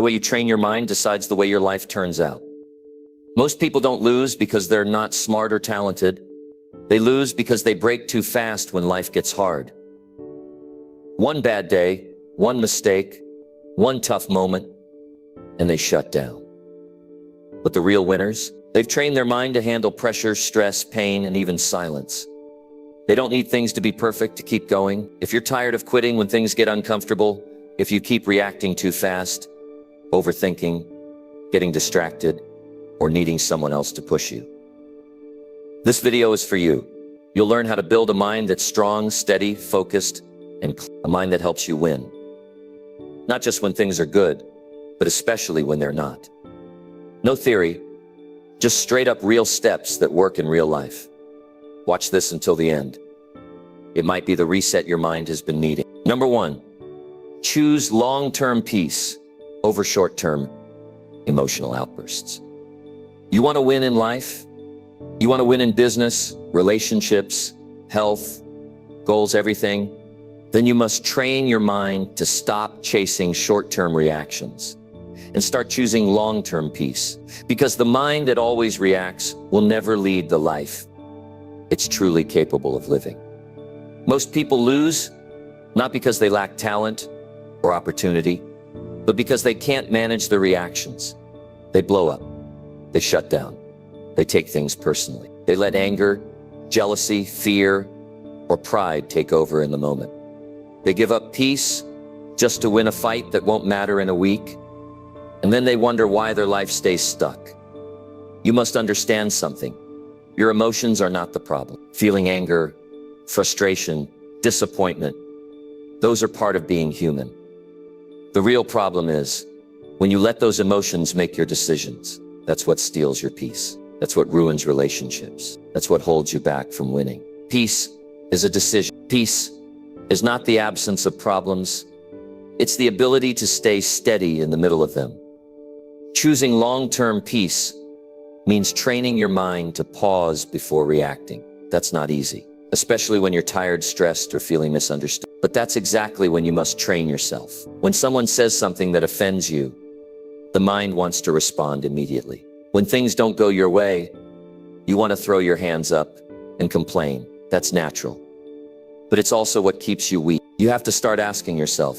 The way you train your mind decides the way your life turns out. Most people don't lose because they're not smart or talented. They lose because they break too fast when life gets hard. One bad day, one mistake, one tough moment, and they shut down. But the real winners, they've trained their mind to handle pressure, stress, pain, and even silence. They don't need things to be perfect to keep going. If you're tired of quitting when things get uncomfortable, if you keep reacting too fast, overthinking, getting distracted, or needing someone else to push you, this video is for you. You'll learn how to build a mind that's strong, steady, focused, and a mind that helps you win. Not just when things are good, but especially when they're not. No theory, just straight up real steps that work in real life. Watch this until the end. It might be the reset your mind has been needing. Number 1, choose long-term peace over short-term emotional outbursts. You want to win in life? You want to win in business, relationships, health, goals, everything? Then you must train your mind to stop chasing short-term reactions and start choosing long-term peace. Because the mind that always reacts will never lead the life it's truly capable of living. Most people lose, not because they lack talent or opportunity, but because they can't manage their reactions. They blow up, they shut down, they take things personally. They let anger, jealousy, fear, or pride take over in the moment. They give up peace just to win a fight that won't matter in a week, and then they wonder why their life stays stuck. You must understand something. Your emotions are not the problem. Feeling anger, frustration, disappointment, those are part of being human. The real problem is when you let those emotions make your decisions. That's what steals your peace. That's what ruins relationships. That's what holds you back from winning. Peace is a decision. Peace is not the absence of problems. It's the ability to stay steady in the middle of them. Choosing long-term peace means training your mind to pause before reacting. That's not easy, especially when you're tired, stressed, or feeling misunderstood. But that's exactly when you must train yourself. When someone says something that offends you, the mind wants to respond immediately. When things don't go your way, you want to throw your hands up and complain. That's natural. But it's also what keeps you weak. You have to start asking yourself,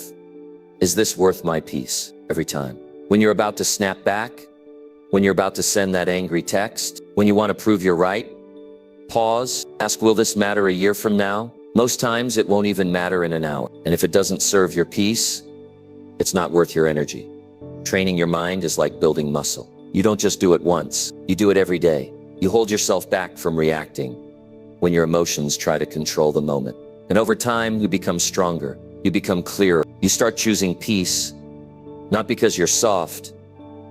is this worth my peace? Every time. When you're about to snap back, when you're about to send that angry text, when you want to prove you're right, pause, ask, will this matter a year from now? Most times it won't even matter in an hour. And if it doesn't serve your peace, it's not worth your energy. Training your mind is like building muscle. You don't just do it once, you do it every day. You hold yourself back from reacting when your emotions try to control the moment. And over time, you become stronger, you become clearer. You start choosing peace, not because you're soft,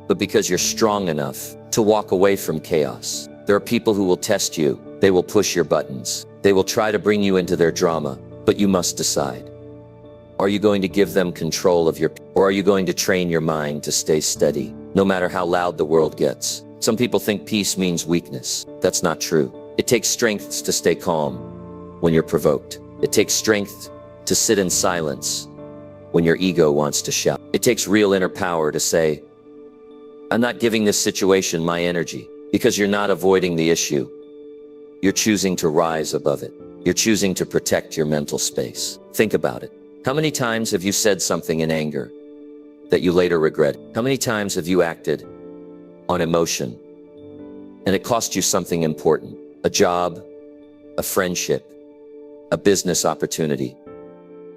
but because you're strong enough to walk away from chaos. There are people who will test you. They will push your buttons. They will try to bring you into their drama, but you must decide. Are you going to give them control of your, or are you going to train your mind to stay steady, no matter how loud the world gets? Some people think peace means weakness. That's not true. It takes strength to stay calm when you're provoked. It takes strength to sit in silence when your ego wants to shout. It takes real inner power to say, I'm not giving this situation my energy, because you're not avoiding the issue. You're choosing to rise above it. You're choosing to protect your mental space. Think about it. How many times have you said something in anger that you later regret? How many times have you acted on emotion and it cost you something important? A job, a friendship, a business opportunity,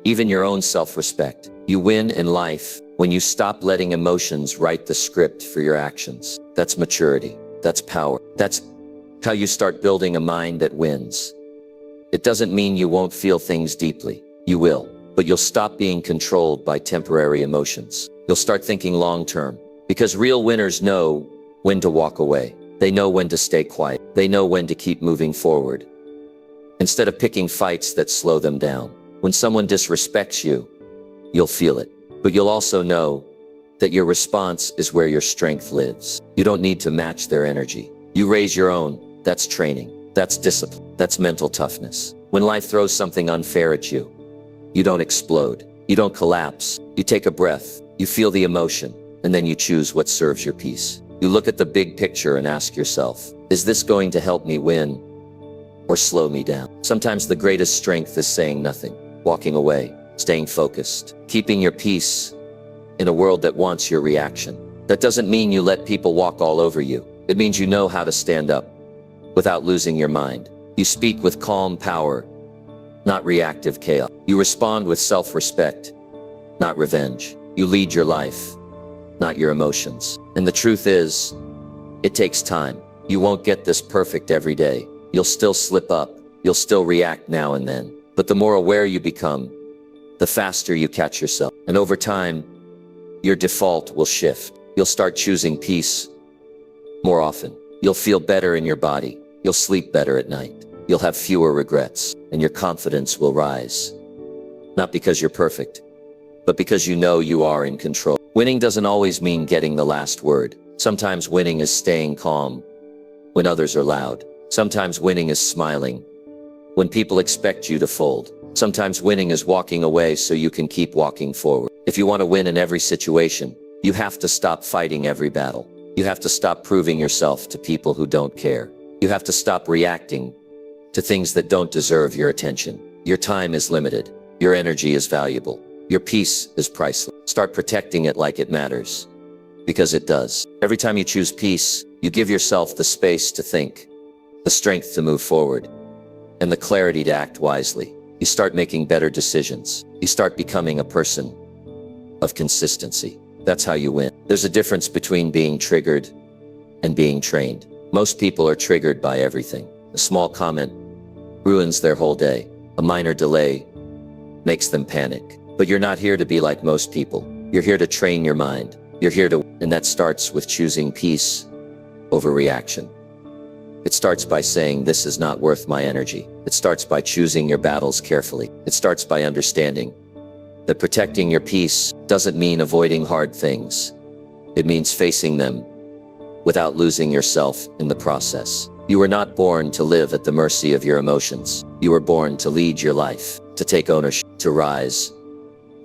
even your own self-respect. You win in life when you stop letting emotions write the script for your actions. That's maturity. That's power. That's how you start building a mind that wins. It doesn't mean you won't feel things deeply. You will, but you'll stop being controlled by temporary emotions. You'll start thinking long-term, because real winners know when to walk away. They know when to stay quiet. They know when to keep moving forward, instead of picking fights that slow them down. When someone disrespects you, you'll feel it, but you'll also know that your response is where your strength lives. You don't need to match their energy. You raise your own. That's training. That's discipline. That's mental toughness. When life throws something unfair at you, you don't explode. You don't collapse. You take a breath. You feel the emotion. and then you choose what serves your peace. You look at the big picture and ask yourself, is this going to help me win or slow me down? Sometimes the greatest strength is saying nothing, walking away, staying focused, keeping your peace in a world that wants your reaction. That doesn't mean you let people walk all over you. It means you know how to stand up without losing your mind. You speak with calm power, not reactive chaos. You respond with self-respect, not revenge. You lead your life, not your emotions. And the truth is, it takes time. You won't get this perfect every day. You'll still slip up. You'll still react now and then. But the more aware you become, the faster you catch yourself. And over time, your default will shift. You'll start choosing peace more often. You'll feel better in your body. You'll sleep better at night. You'll have fewer regrets, and your confidence will rise. Not because you're perfect, but because you know you are in control. Winning doesn't always mean getting the last word. Sometimes winning is staying calm when others are loud. Sometimes winning is smiling when people expect you to fold. Sometimes winning is walking away so you can keep walking forward. If you want to win in every situation, you have to stop fighting every battle. You have to stop proving yourself to people who don't care. You have to stop reacting to things that don't deserve your attention. Your time is limited. Your energy is valuable. Your peace is priceless. Start protecting it like it matters, because it does. Every time you choose peace, you give yourself the space to think, the strength to move forward, and the clarity to act wisely. You start making better decisions. You start becoming a person of consistency. That's how you win. There's a difference between being triggered and being trained. Most people are triggered by everything. A small comment ruins their whole day. A minor delay makes them panic. But you're not here to be like most people. You're here to train your mind. You're here to, and that starts with choosing peace over reaction. It starts by saying, this is not worth my energy. It starts by choosing your battles carefully. It starts by understanding that protecting your peace doesn't mean avoiding hard things. It means facing them without losing yourself in the process. You were not born to live at the mercy of your emotions. You were born to lead your life, to take ownership, to rise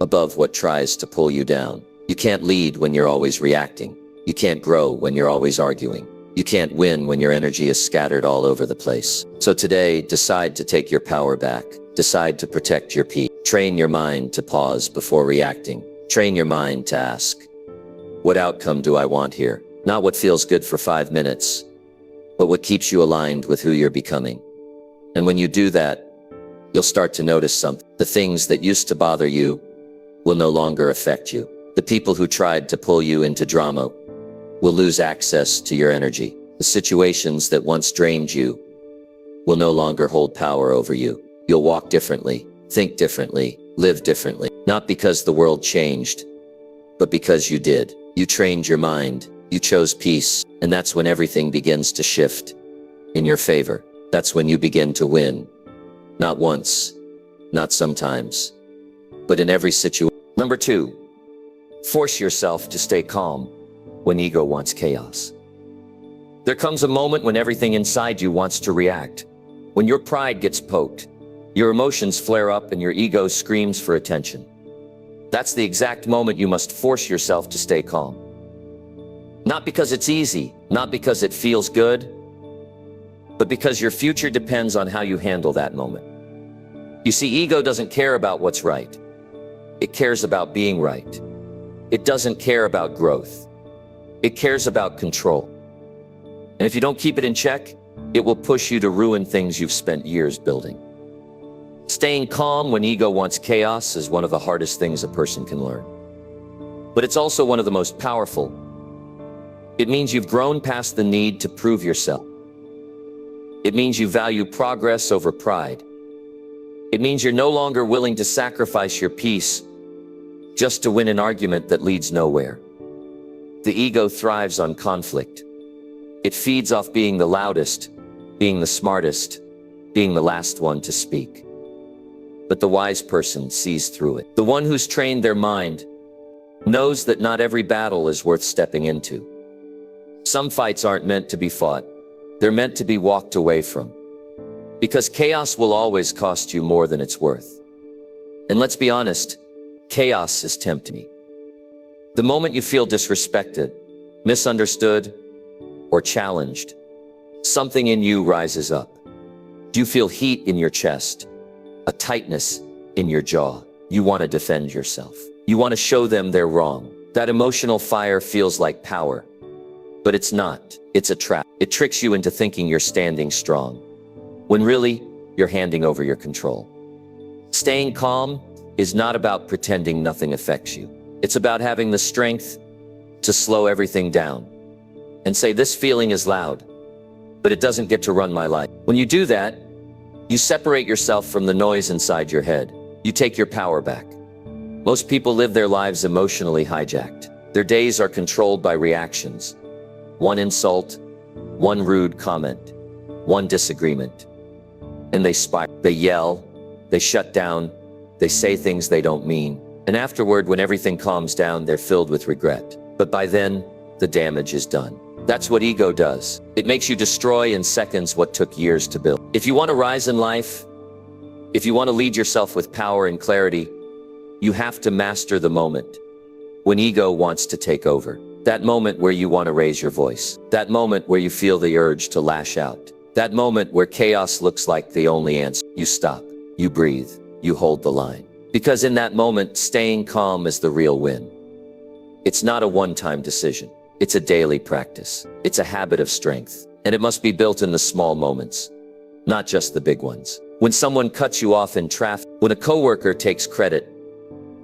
above what tries to pull you down. You can't lead when you're always reacting. You can't grow when you're always arguing. You can't win when your energy is scattered all over the place. So today, decide to take your power back. Decide to protect your peace. Train your mind to pause before reacting. Train your mind to ask, what outcome do I want here? Not what feels good for 5 minutes, but what keeps you aligned with who you're becoming. And when you do that, you'll start to notice something. The things that used to bother you will no longer affect you. The people who tried to pull you into drama will lose access to your energy. The situations that once drained you will no longer hold power over you. You'll walk differently, think differently, live differently. Not because the world changed, but because you did. You trained your mind, you chose peace, and that's when everything begins to shift in your favor. That's when you begin to win. Not once, not sometimes, but in every situation. Number 2, force yourself to stay calm when ego wants chaos. There comes a moment when everything inside you wants to react. When your pride gets poked, your emotions flare up and your ego screams for attention. That's the exact moment you must force yourself to stay calm. Not because it's easy, not because it feels good, but because your future depends on how you handle that moment. You see, ego doesn't care about what's right. It cares about being right. It doesn't care about growth. It cares about control. And if you don't keep it in check, it will push you to ruin things you've spent years building. Staying calm when ego wants chaos is one of the hardest things a person can learn. But it's also one of the most powerful. It means you've grown past the need to prove yourself. It means you value progress over pride. It means you're no longer willing to sacrifice your peace just to win an argument that leads nowhere. The ego thrives on conflict. It feeds off being the loudest, being the smartest, being the last one to speak. But the wise person sees through it. The one who's trained their mind knows that not every battle is worth stepping into. Some fights aren't meant to be fought. They're meant to be walked away from. Because chaos will always cost you more than it's worth. And let's be honest, chaos is tempting. The moment you feel disrespected, misunderstood, or challenged, something in you rises up. Do you feel heat in your chest? A tightness in your jaw? You want to defend yourself. You want to show them they're wrong. That emotional fire feels like power, but it's not. It's a trap. It tricks you into thinking you're standing strong, when really, you're handing over your control. Staying calm is not about pretending nothing affects you. It's about having the strength to slow everything down and say, this feeling is loud, but it doesn't get to run my life. When you do that, you separate yourself from the noise inside your head. You take your power back. Most people live their lives emotionally hijacked. Their days are controlled by reactions. One insult, one rude comment, one disagreement. And they spiral. They yell, they shut down, they say things they don't mean. And afterward, when everything calms down, they're filled with regret. But by then, the damage is done. That's what ego does. It makes you destroy in seconds what took years to build. If you want to rise in life, if you want to lead yourself with power and clarity, you have to master the moment when ego wants to take over. That moment where you want to raise your voice. That moment where you feel the urge to lash out. That moment where chaos looks like the only answer. You stop, you breathe, you hold the line. Because in that moment, staying calm is the real win. It's not a one-time decision. It's a daily practice. It's a habit of strength. And it must be built in the small moments, not just the big ones. When someone cuts you off in traffic, when a coworker takes credit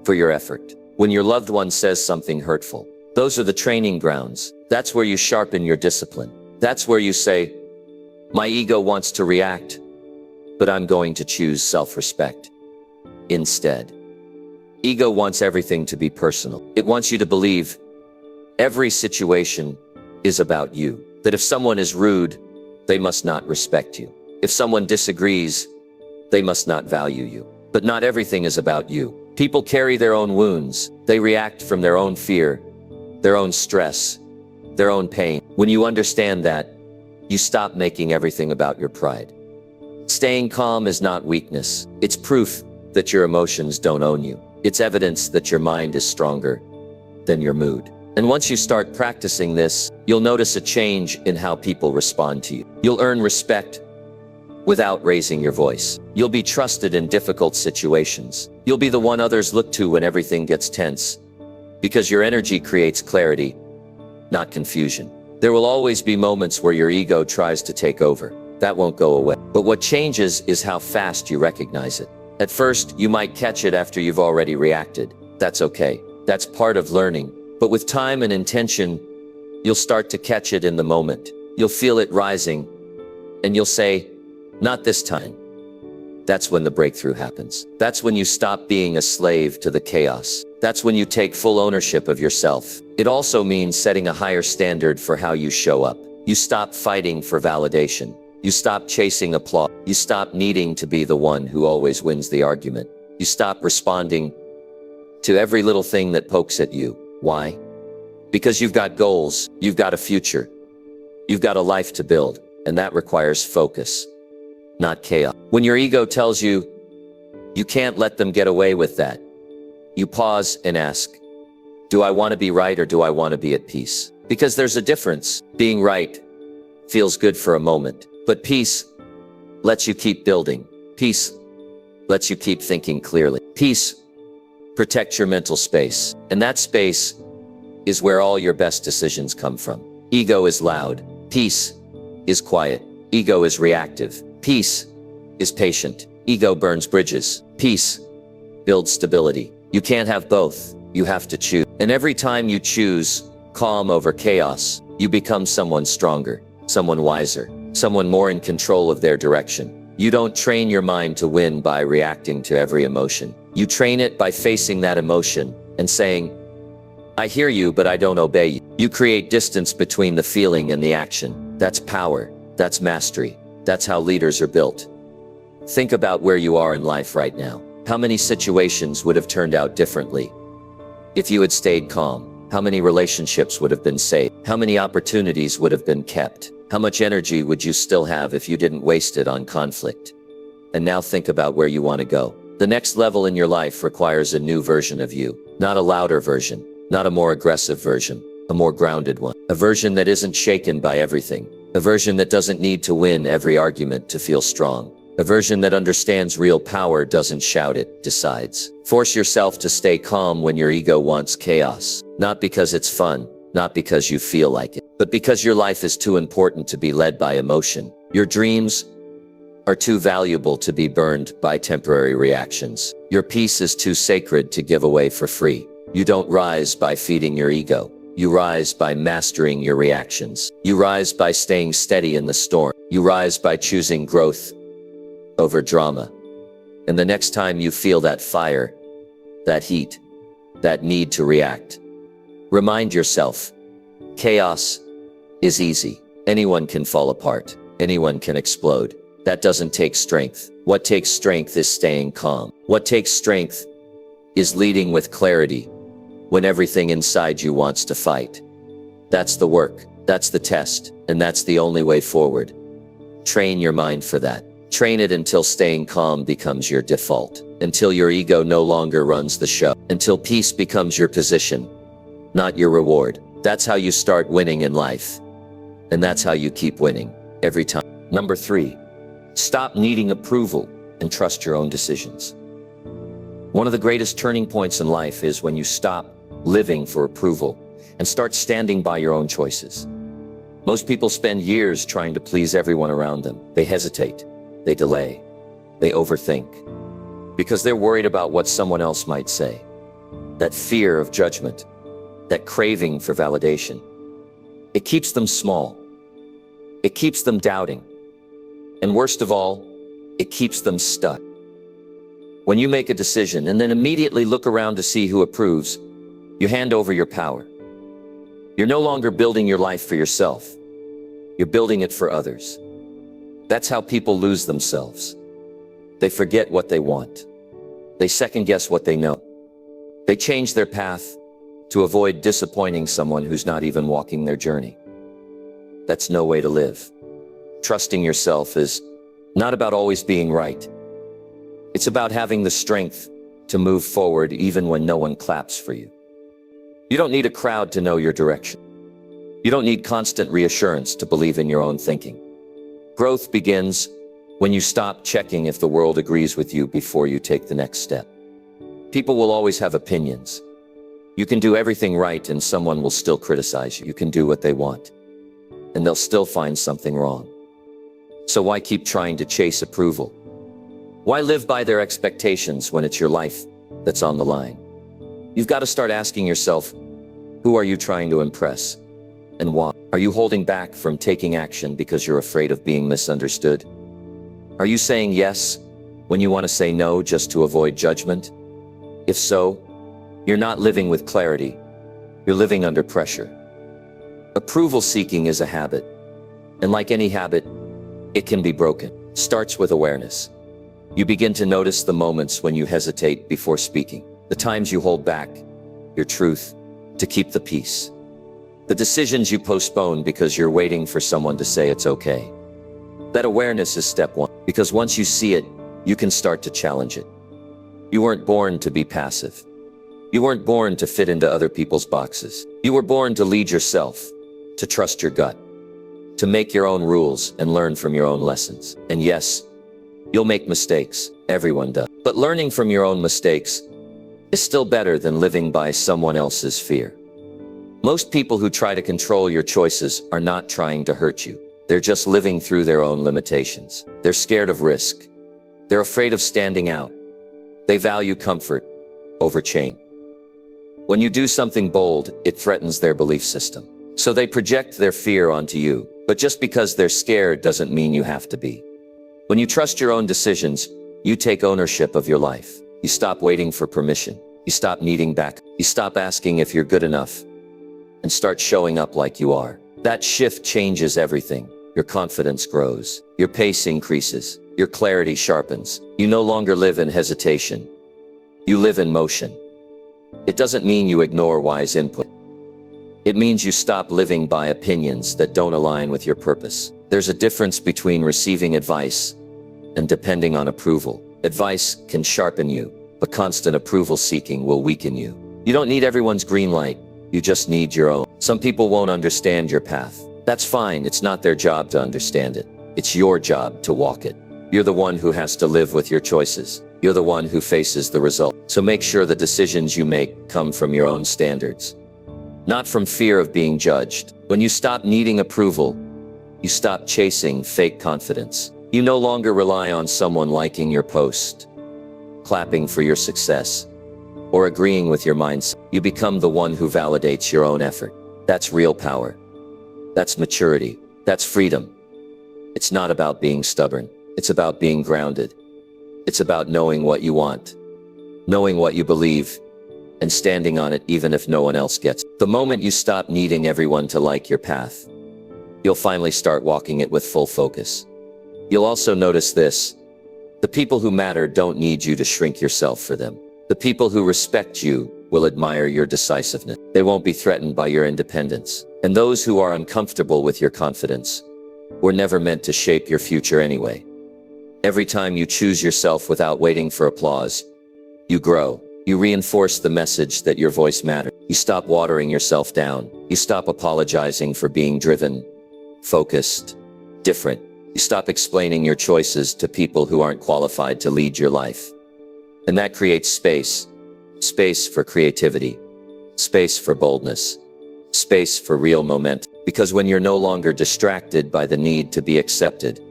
for your effort, when your loved one says something hurtful, those are the training grounds. That's where you sharpen your discipline. That's where you say, my ego wants to react, but I'm going to choose self-respect instead. Ego wants everything to be personal. It wants you to believe every situation is about you. That if someone is rude, they must not respect you. If someone disagrees, they must not value you. But not everything is about you. People carry their own wounds. They react from their own fear, their own stress, their own pain. When you understand that, you stop making everything about your pride. Staying calm is not weakness. It's proof that your emotions don't own you. It's evidence that your mind is stronger than your mood. And once you start practicing this, you'll notice a change in how people respond to you. You'll earn respect without raising your voice. You'll be trusted in difficult situations. You'll be the one others look to when everything gets tense, because your energy creates clarity, not confusion. There will always be moments where your ego tries to take over. That won't go away. But what changes is how fast you recognize it. At first, you might catch it after you've already reacted. That's okay. That's part of learning. But with time and intention, you'll start to catch it in the moment. You'll feel it rising, and you'll say, not this time. That's when the breakthrough happens. That's when you stop being a slave to the chaos. That's when you take full ownership of yourself. It also means setting a higher standard for how you show up. You stop fighting for validation. You stop chasing applause. You stop needing to be the one who always wins the argument. You stop responding to every little thing that pokes at you. Why? Because you've got goals, you've got a future, you've got a life to build, and that requires focus, not chaos. When your ego tells you, you can't let them get away with that, you pause and ask, do I want to be right or do I want to be at peace? Because there's a difference. Being right feels good for a moment, but peace lets you keep building. Peace lets you keep thinking clearly. Peace protects your mental space, and that space is where all your best decisions come from. Ego is loud. Peace is quiet. Ego is reactive. Peace is patient. Ego burns bridges. Peace builds stability. You can't have both. You have to choose. And every time you choose calm over chaos, you become someone stronger, someone wiser, someone more in control of their direction. You don't train your mind to win by reacting to every emotion. You train it by facing that emotion and saying, I hear you, but I don't obey you. You create distance between the feeling and the action. That's power. That's mastery. That's how leaders are built. Think about where you are in life right now. How many situations would have turned out differently if you had stayed calm? How many relationships would have been saved? How many opportunities would have been kept? How much energy would you still have if you didn't waste it on conflict? And now think about where you want to go. The next level in your life requires a new version of you, not a louder version, Not a more aggressive version, a more grounded one. A version that isn't shaken by everything. A version that doesn't need to win every argument to feel strong. A version that understands real power doesn't shout it, decides. Force yourself to stay calm when your ego wants chaos. Not because it's fun, not because you feel like it, but because your life is too important to be led by emotion. Your dreams are too valuable to be burned by temporary reactions. Your peace is too sacred to give away for free. You don't rise by feeding your ego. You rise by mastering your reactions. You rise by staying steady in the storm. You rise by choosing growth over drama. And the next time you feel that fire, that heat, that need to react, remind yourself, chaos is easy. Anyone can fall apart. Anyone can explode. That doesn't take strength. What takes strength is staying calm. What takes strength is leading with clarity when everything inside you wants to fight. That's the work. That's the test. And that's the only way forward. Train your mind for that. Train it until staying calm becomes your default. Until your ego no longer runs the show. Until peace becomes your position, not your reward. That's how you start winning in life. And that's how you keep winning every time. Number 3, stop needing approval and trust your own decisions. One of the greatest turning points in life is when you stop living for approval and start standing by your own choices. Most people spend years trying to please everyone around them. They hesitate, they delay, they overthink, because they're worried about what someone else might say. That fear of judgment, that craving for validation, it keeps them small. It keeps them doubting. And worst of all, it keeps them stuck. When you make a decision and then immediately look around to see who approves, you hand over your power. You're no longer building your life for yourself. You're building it for others. That's how people lose themselves. They forget what they want. They second guess what they know. They change their path to avoid disappointing someone who's not even walking their journey. That's no way to live. Trusting yourself is not about always being right. It's about having the strength to move forward even when no one claps for you. You don't need a crowd to know your direction. You don't need constant reassurance to believe in your own thinking. Growth begins when you stop checking if the world agrees with you before you take the next step. People will always have opinions. You can do everything right and someone will still criticize you. You can do what they want, and they'll still find something wrong. So why keep trying to chase approval? Why live by their expectations when it's your life that's on the line? You've got to start asking yourself, who are you trying to impress? And why? Are you holding back from taking action because you're afraid of being misunderstood? Are you saying yes when you want to say no just to avoid judgment? If so, you're not living with clarity. You're living under pressure. Approval seeking is a habit. And like any habit, it can be broken. It starts with awareness. You begin to notice the moments when you hesitate before speaking, the times you hold back your truth to keep the peace, the decisions you postpone because you're waiting for someone to say it's okay. That awareness is step 1, because once you see it, you can start to challenge it. You weren't born to be passive. You weren't born to fit into other people's boxes. You were born to lead yourself, to trust your gut, to make your own rules and learn from your own lessons. And yes, you'll make mistakes. Everyone does. But learning from your own mistakes is still better than living by someone else's fear. Most people who try to control your choices are not trying to hurt you. They're just living through their own limitations. They're scared of risk. They're afraid of standing out. They value comfort over change. When you do something bold, it threatens their belief system. So they project their fear onto you. But just because they're scared doesn't mean you have to be. When you trust your own decisions, you take ownership of your life. You stop waiting for permission. You stop needing back. You stop asking if you're good enough and start showing up like you are. That shift changes everything. Your confidence grows. Your pace increases. Your clarity sharpens. You no longer live in hesitation. You live in motion. It doesn't mean you ignore wise input. It means you stop living by opinions that don't align with your purpose. There's a difference between receiving advice and depending on approval. Advice can sharpen you, but constant approval seeking will weaken you. You don't need everyone's green light. You just need your own. Some people won't understand your path. That's fine. It's not their job to understand it. It's your job to walk it. You're the one who has to live with your choices. You're the one who faces the result. So make sure the decisions you make come from your own standards, not from fear of being judged. When you stop needing approval, you stop chasing fake confidence. You no longer rely on someone liking your post, clapping for your success, or agreeing with your mindset. You become the one who validates your own effort. That's real power. That's maturity. That's freedom. It's not about being stubborn. It's about being grounded. It's about knowing what you want, knowing what you believe, and standing on it even if no one else gets it. The moment you stop needing everyone to like your path, you'll finally start walking it with full focus. You'll also notice this: the people who matter don't need you to shrink yourself for them. The people who respect you will admire your decisiveness. They won't be threatened by your independence. And those who are uncomfortable with your confidence were never meant to shape your future anyway. Every time you choose yourself without waiting for applause, you grow. You reinforce the message that your voice matters. You stop watering yourself down. You stop apologizing for being driven, focused, different. You stop explaining your choices to people who aren't qualified to lead your life. And that creates space. Space for creativity. Space for boldness. Space for real momentum. Because when you're no longer distracted by the need to be accepted,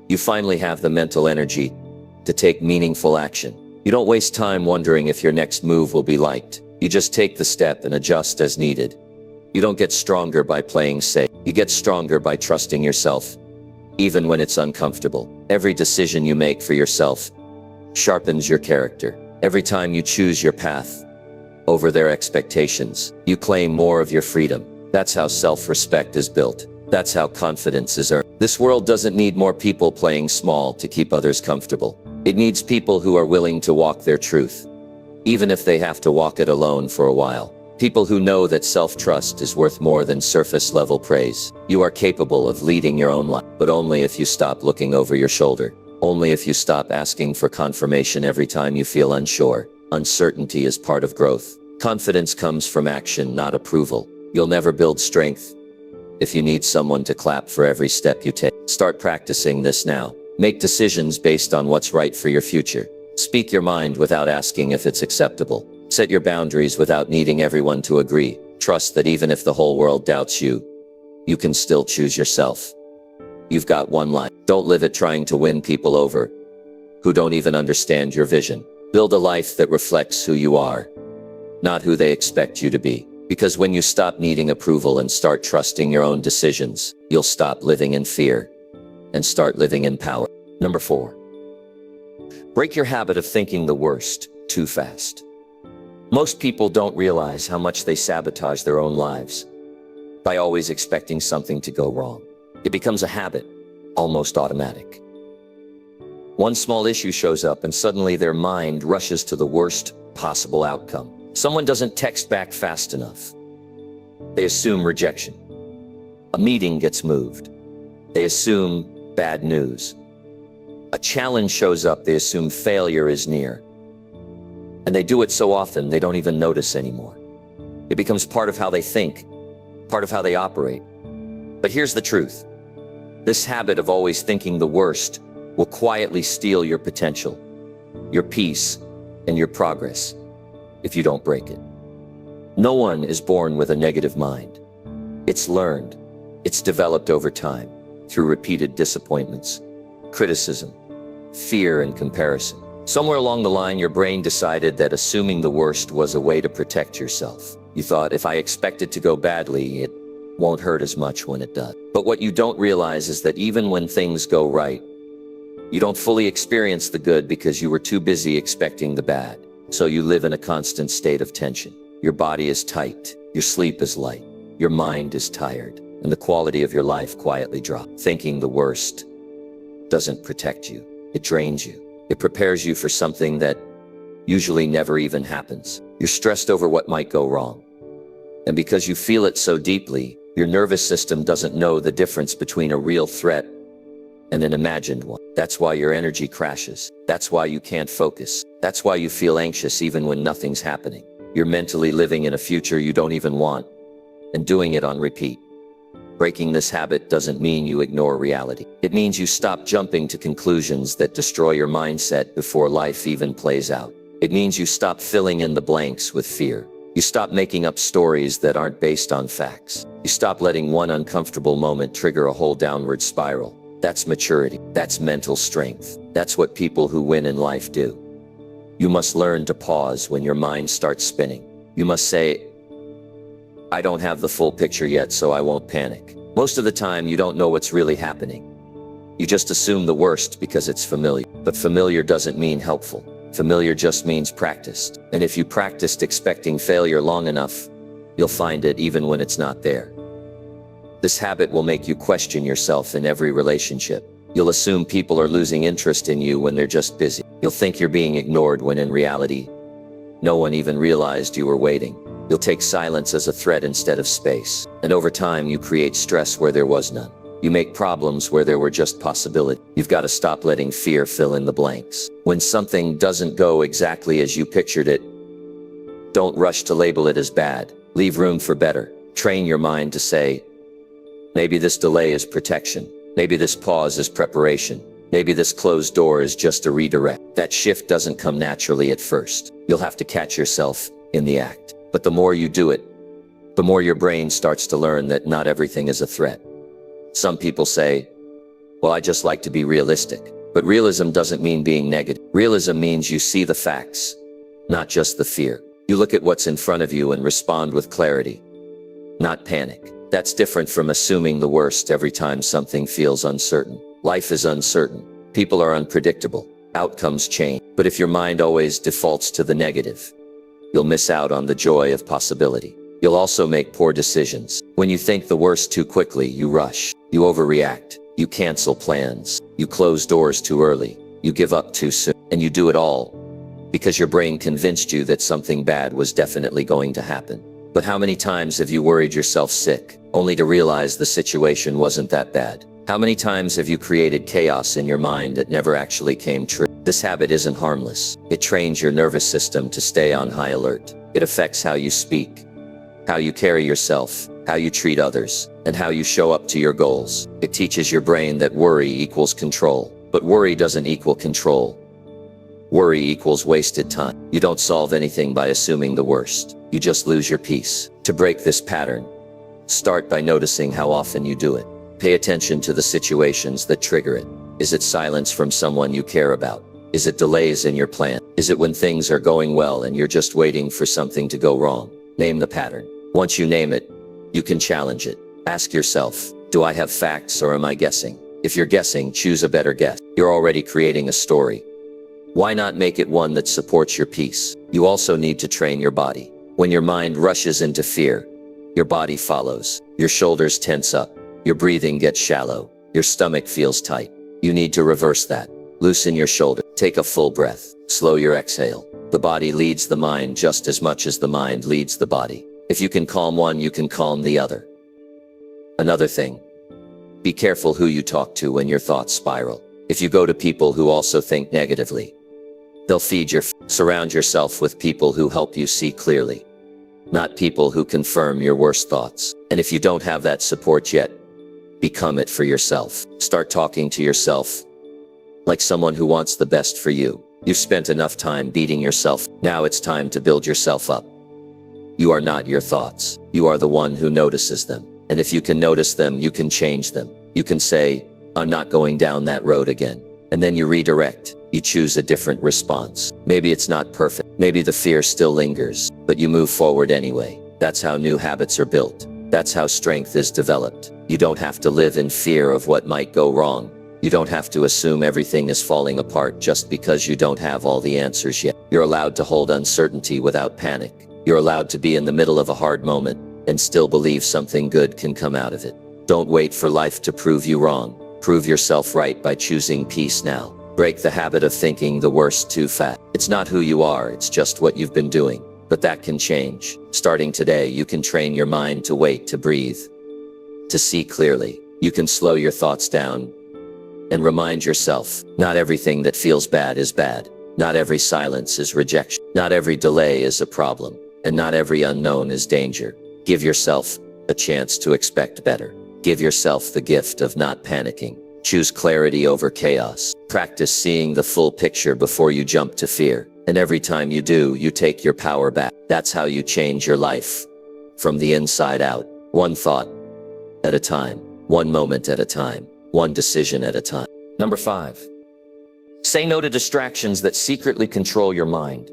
you finally have the mental energy to take meaningful action. You don't waste time wondering if your next move will be liked. You just take the step and adjust as needed. You don't get stronger by playing safe. You get stronger by trusting yourself, even when it's uncomfortable. Every decision you make for yourself sharpens your character. Every time you choose your path over their expectations, you claim more of your freedom. That's how self-respect is built. That's how confidence is earned. This world doesn't need more people playing small to keep others comfortable. It needs people who are willing to walk their truth, even if they have to walk it alone for a while. People who know that self-trust is worth more than surface-level praise. You are capable of leading your own life, but only if you stop looking over your shoulder. Only if you stop asking for confirmation every time you feel unsure. Uncertainty is part of growth. Confidence comes from action, not approval. You'll never build strength if you need someone to clap for every step you take. Start practicing this now. Make decisions based on what's right for your future. Speak your mind without asking if it's acceptable. Set your boundaries without needing everyone to agree. Trust that even if the whole world doubts you, you can still choose yourself. You've got one life. Don't live it trying to win people over who don't even understand your vision. Build a life that reflects who you are, not who they expect you to be. Because when you stop needing approval and start trusting your own decisions, you'll stop living in fear and start living in power. Number 4, break your habit of thinking the worst too fast. Most people don't realize how much they sabotage their own lives by always expecting something to go wrong. It becomes a habit, almost automatic. One small issue shows up and suddenly their mind rushes to the worst possible outcome. Someone doesn't text back fast enough. They assume rejection. A meeting gets moved. They assume bad news. A challenge shows up. They assume failure is near. And they do it so often they don't even notice anymore. It becomes part of how they think, part of how they operate. But here's the truth. This habit of always thinking the worst will quietly steal your potential, your peace, and your progress if you don't break it. No one is born with a negative mind. It's learned. It's developed over time through repeated disappointments, criticism, fear, and comparison. Somewhere along the line, your brain decided that assuming the worst was a way to protect yourself. You thought, if I expect it to go badly, it won't hurt as much when it does. But what you don't realize is that even when things go right, you don't fully experience the good because you were too busy expecting the bad. So you live in a constant state of tension. Your body is tight, your sleep is light, your mind is tired, and the quality of your life quietly drops. Thinking the worst doesn't protect you, it drains you. It prepares you for something that usually never even happens. You're stressed over what might go wrong. And because you feel it so deeply, your nervous system doesn't know the difference between a real threat and an imagined one. That's why your energy crashes. That's why you can't focus. That's why you feel anxious even when nothing's happening. You're mentally living in a future you don't even want, and doing it on repeat. Breaking this habit doesn't mean you ignore reality. It means you stop jumping to conclusions that destroy your mindset before life even plays out. It means you stop filling in the blanks with fear. You stop making up stories that aren't based on facts. You stop letting one uncomfortable moment trigger a whole downward spiral. That's maturity. That's mental strength. That's what people who win in life do. You must learn to pause when your mind starts spinning. You must say, I don't have the full picture yet, so I won't panic. Most of the time, you don't know what's really happening. You just assume the worst because it's familiar. But familiar doesn't mean helpful. Familiar just means practiced. And if you practiced expecting failure long enough, you'll find it even when it's not there. This habit will make you question yourself in every relationship. You'll assume people are losing interest in you when they're just busy. You'll think you're being ignored when in reality, no one even realized you were waiting. You'll take silence as a threat instead of space. And over time, you create stress where there was none. You make problems where there were just possibility. You've got to stop letting fear fill in the blanks. When something doesn't go exactly as you pictured it, don't rush to label it as bad. Leave room for better. Train your mind to say, maybe this delay is protection. Maybe this pause is preparation. Maybe this closed door is just a redirect. That shift doesn't come naturally at first. You'll have to catch yourself in the act. But the more you do it, the more your brain starts to learn that not everything is a threat. Some people say, well, I just like to be realistic. But realism doesn't mean being negative. Realism means you see the facts, not just the fear. You look at what's in front of you and respond with clarity, not panic. That's different from assuming the worst every time something feels uncertain. Life is uncertain. People are unpredictable. Outcomes change. But if your mind always defaults to the negative, you'll miss out on the joy of possibility. You'll also make poor decisions. When you think the worst too quickly, you rush. You overreact. You cancel plans. You close doors too early. You give up too soon. And you do it all because your brain convinced you that something bad was definitely going to happen. But how many times have you worried yourself sick, only to realize the situation wasn't that bad? How many times have you created chaos in your mind that never actually came true? This habit isn't harmless. It trains your nervous system to stay on high alert. It affects how you speak, how you carry yourself, how you treat others, and how you show up to your goals. It teaches your brain that worry equals control. But worry doesn't equal control. Worry equals wasted time. You don't solve anything by assuming the worst. You just lose your peace. To break this pattern, start by noticing how often you do it. Pay attention to the situations that trigger it. Is it silence from someone you care about? Is it delays in your plan? Is it when things are going well and you're just waiting for something to go wrong? Name the pattern. Once you name it, you can challenge it. Ask yourself, do I have facts or am I guessing? If you're guessing, choose a better guess. You're already creating a story. Why not make it one that supports your peace? You also need to train your body. When your mind rushes into fear, your body follows. Your shoulders tense up. Your breathing gets shallow. Your stomach feels tight. You need to reverse that. Loosen your shoulder. Take a full breath. Slow your exhale. The body leads the mind just as much as the mind leads the body. If you can calm one, you can calm the other. Another thing, be careful who you talk to when your thoughts spiral. If you go to people who also think negatively, they'll feed your surround yourself with people who help you see clearly, not people who confirm your worst thoughts. And if you don't have that support yet, become it for yourself. Start talking to yourself like someone who wants the best for you. You've spent enough time beating yourself. Now it's time to build yourself up. You are not your thoughts. You are the one who notices them. And if you can notice them, you can change them. You can say, I'm not going down that road again. And then you redirect. You choose a different response. Maybe it's not perfect. Maybe the fear still lingers, but you move forward anyway. That's how new habits are built. That's how strength is developed. You don't have to live in fear of what might go wrong. You don't have to assume everything is falling apart just because you don't have all the answers yet. You're allowed to hold uncertainty without panic. You're allowed to be in the middle of a hard moment and still believe something good can come out of it. Don't wait for life to prove you wrong. Prove yourself right by choosing peace now. Break the habit of thinking the worst too fast. It's not who you are, it's just what you've been doing. But that can change. Starting today, you can train your mind to wait, to breathe, to see clearly. You can slow your thoughts down and remind yourself, not everything that feels bad is bad. Not every silence is rejection. Not every delay is a problem. And not every unknown is danger. Give yourself a chance to expect better. Give yourself the gift of not panicking. Choose clarity over chaos. Practice seeing the full picture before you jump to fear. And every time you do, you take your power back. That's how you change your life from the inside out. One thought at a time, one moment at a time, one decision at a time. Number 5. Say no to distractions that secretly control your mind.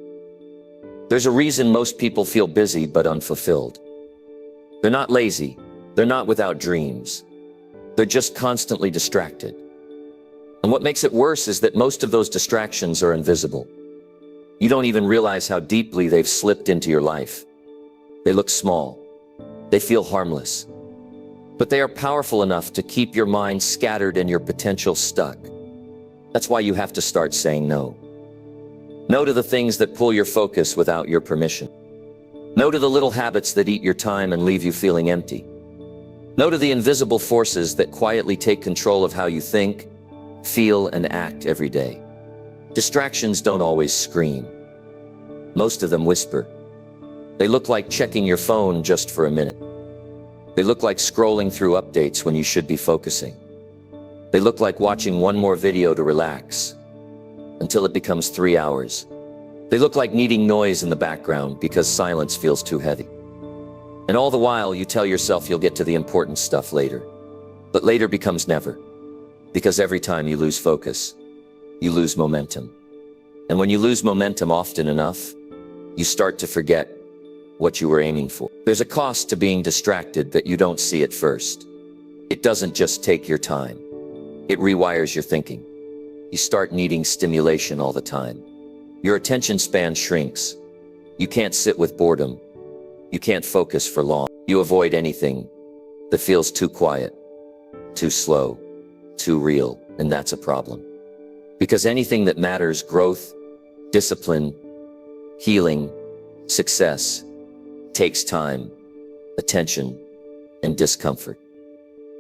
There's a reason most people feel busy but unfulfilled. They're not lazy. They're not without dreams. They're just constantly distracted. And what makes it worse is that most of those distractions are invisible. You don't even realize how deeply they've slipped into your life. They look small. They feel harmless. But they are powerful enough to keep your mind scattered and your potential stuck. That's why you have to start saying no. No to the things that pull your focus without your permission. No to the little habits that eat your time and leave you feeling empty. No to the invisible forces that quietly take control of how you think, feel, and act every day. Distractions don't always scream. Most of them whisper. They look like checking your phone just for a minute. They look like scrolling through updates when you should be focusing. They look like watching one more video to relax until it becomes 3 hours. They look like needing noise in the background because silence feels too heavy. And all the while, you tell yourself you'll get to the important stuff later. But later becomes never. Because every time you lose focus, you lose momentum. And when you lose momentum often enough, you start to forget what you were aiming for. There's a cost to being distracted that you don't see at first. It doesn't just take your time. It rewires your thinking. You start needing stimulation all the time. Your attention span shrinks. You can't sit with boredom. You can't focus for long. You avoid anything that feels too quiet, too slow, too real, and that's a problem. Because anything that matters, growth, discipline, healing, success, takes time, attention, and discomfort.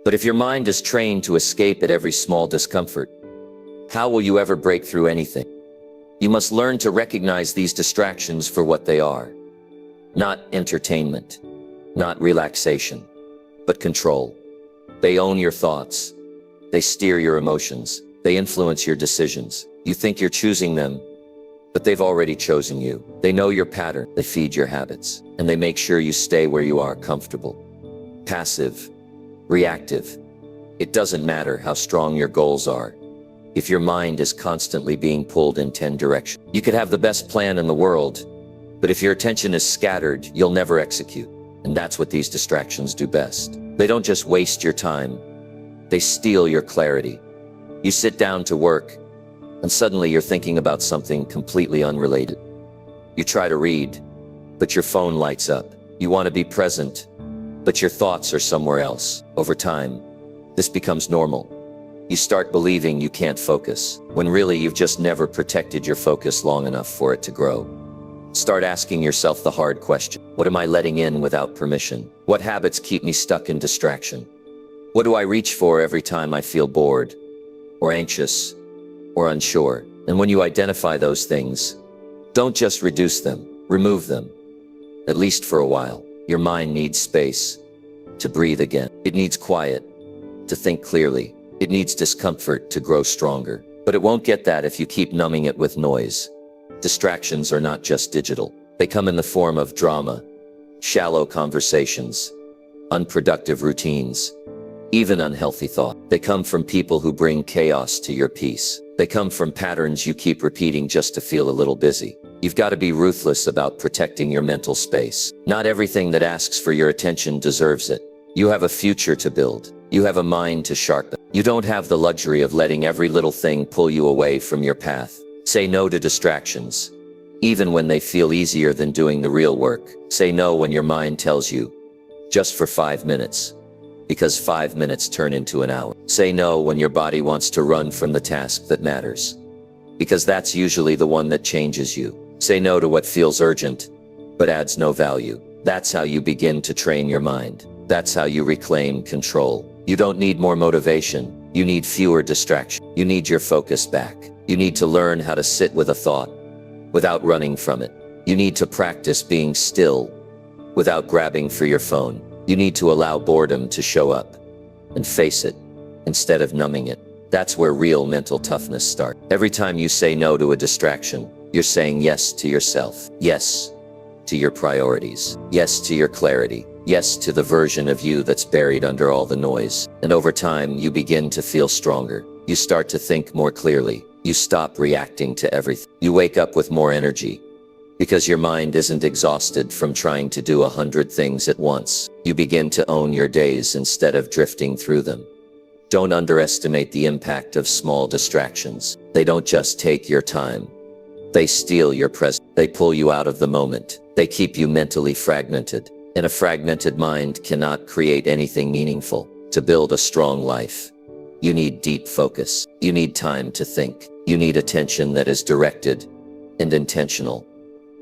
But if your mind is trained to escape at every small discomfort, how will you ever break through anything? You must learn to recognize these distractions for what they are. Not entertainment, not relaxation, but control. They own your thoughts. They steer your emotions. They influence your decisions. You think you're choosing them, but they've already chosen you. They know your pattern. They feed your habits. And they make sure you stay where you are, comfortable, passive, reactive. It doesn't matter how strong your goals are. If your mind is constantly being pulled in 10 directions, you could have the best plan in the world, but if your attention is scattered, you'll never execute. And that's what these distractions do best. They don't just waste your time. They steal your clarity. You sit down to work, and suddenly you're thinking about something completely unrelated. You try to read, but your phone lights up. You want to be present, but your thoughts are somewhere else. Over time, this becomes normal. You start believing you can't focus, when really you've just never protected your focus long enough for it to grow. Start asking yourself the hard question. What am I letting in without permission? What habits keep me stuck in distraction? What do I reach for every time I feel bored, or anxious, or unsure? And when you identify those things, don't just reduce them, remove them. At least for a while. Your mind needs space to breathe again. It needs quiet to think clearly. It needs discomfort to grow stronger. But it won't get that if you keep numbing it with noise. Distractions are not just digital. They come in the form of drama, shallow conversations, unproductive routines, even unhealthy thought. They come from people who bring chaos to your peace. They come from patterns you keep repeating just to feel a little busy. You've got to be ruthless about protecting your mental space. Not everything that asks for your attention deserves it. You have a future to build. You have a mind to sharpen. You don't have the luxury of letting every little thing pull you away from your path. Say no to distractions, even when they feel easier than doing the real work. Say no when your mind tells you, just for 5 minutes, because 5 minutes turn into an hour. Say no when your body wants to run from the task that matters, because that's usually the one that changes you. Say no to what feels urgent, but adds no value. That's how you begin to train your mind. That's how you reclaim control. You don't need more motivation. You need fewer distractions. You need your focus back. You need to learn how to sit with a thought without running from it. You need to practice being still without grabbing for your phone. You need to allow boredom to show up and face it instead of numbing it. That's where real mental toughness starts. Every time you say no to a distraction, you're saying yes to yourself. Yes to your priorities. Yes to your clarity. Yes to the version of you that's buried under all the noise. And over time, you begin to feel stronger. You start to think more clearly. You stop reacting to everything. You wake up with more energy because your mind isn't exhausted from trying to do 100 things at once. You begin to own your days instead of drifting through them. Don't underestimate the impact of small distractions. They don't just take your time. They steal your presence. They pull you out of the moment. They keep you mentally fragmented. And a fragmented mind cannot create anything meaningful. To build a strong life, you need deep focus. You need time to think. You need attention that is directed and intentional.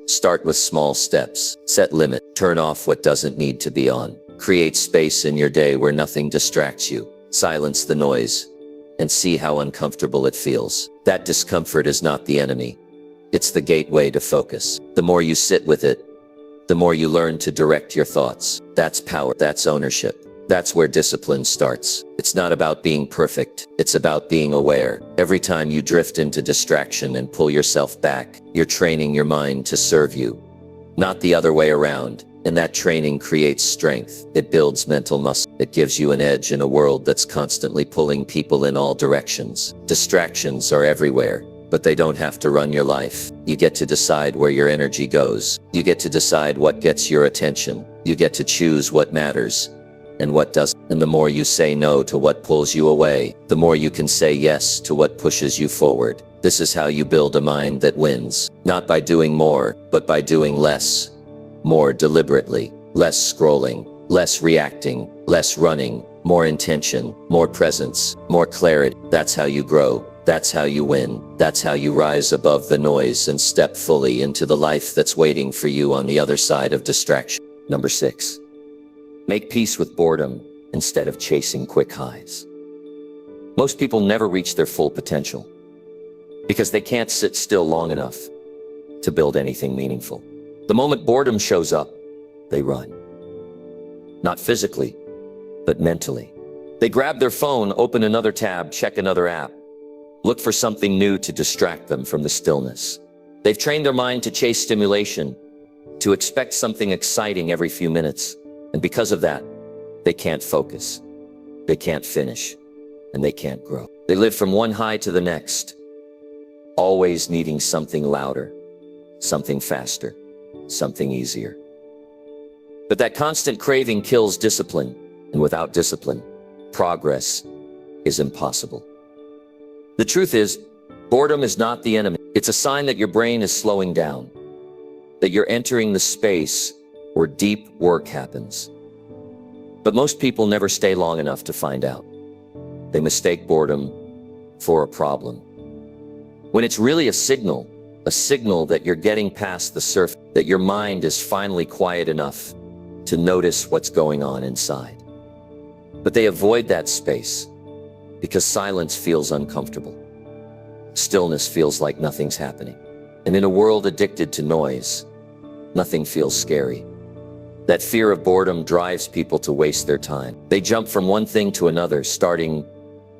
Start with small steps. Set limits. Turn off what doesn't need to be on. Create space in your day where nothing distracts you. Silence the noise and see how uncomfortable it feels. That discomfort is not the enemy. It's the gateway to focus. The more you sit with it, the more you learn to direct your thoughts. That's power. That's ownership. That's where discipline starts. It's not about being perfect. It's about being aware. Every time you drift into distraction and pull yourself back, you're training your mind to serve you, not the other way around. And that training creates strength. It builds mental muscle. It gives you an edge in a world that's constantly pulling people in all directions. Distractions are everywhere, but they don't have to run your life. You get to decide where your energy goes. You get to decide what gets your attention. You get to choose what matters and what doesn't. And the more you say no to what pulls you away, the more you can say yes to what pushes you forward. This is how you build a mind that wins, not by doing more, but by doing less. More deliberately, less scrolling, less reacting, less running, more intention, more presence, more clarity. That's how you grow. That's how you win. That's how you rise above the noise and step fully into the life that's waiting for you on the other side of distraction. Number 6, make peace with boredom instead of chasing quick highs. Most people never reach their full potential because they can't sit still long enough to build anything meaningful. The moment boredom shows up, they run. Not physically, but mentally. They grab their phone, open another tab, check another app, look for something new to distract them from the stillness. They've trained their mind to chase stimulation, to expect something exciting every few minutes. And because of that, they can't focus, they can't finish, and they can't grow. They live from one high to the next, always needing something louder, something faster, something easier. But that constant craving kills discipline, and without discipline, progress is impossible. The truth is, boredom is not the enemy. It's a sign that your brain is slowing down, that you're entering the space where deep work happens. But most people never stay long enough to find out. They mistake boredom for a problem, when it's really a signal that you're getting past the surface, that your mind is finally quiet enough to notice what's going on inside. But they avoid that space because silence feels uncomfortable. Stillness feels like nothing's happening. And in a world addicted to noise, nothing feels scary. That fear of boredom drives people to waste their time. They jump from one thing to another, starting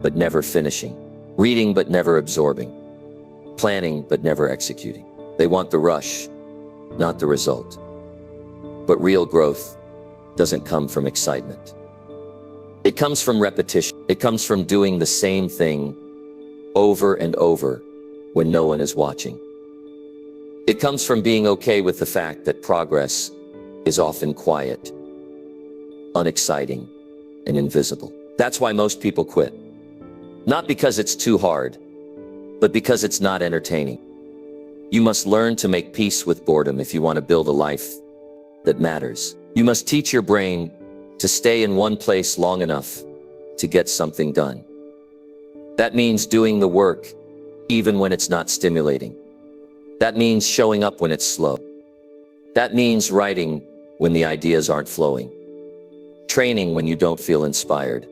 but never finishing, reading but never absorbing, planning but never executing. They want the rush, not the result. But real growth doesn't come from excitement. It comes from repetition. It comes from doing the same thing over and over when no one is watching. It comes from being okay with the fact that progress is often quiet, unexciting, and invisible. That's why most people quit. Not because it's too hard, but because it's not entertaining. You must learn to make peace with boredom if you want to build a life that matters. You must teach your brain to stay in one place long enough to get something done. That means doing the work even when it's not stimulating. That means showing up when it's slow. That means writing when the ideas aren't flowing. Training when you don't feel inspired.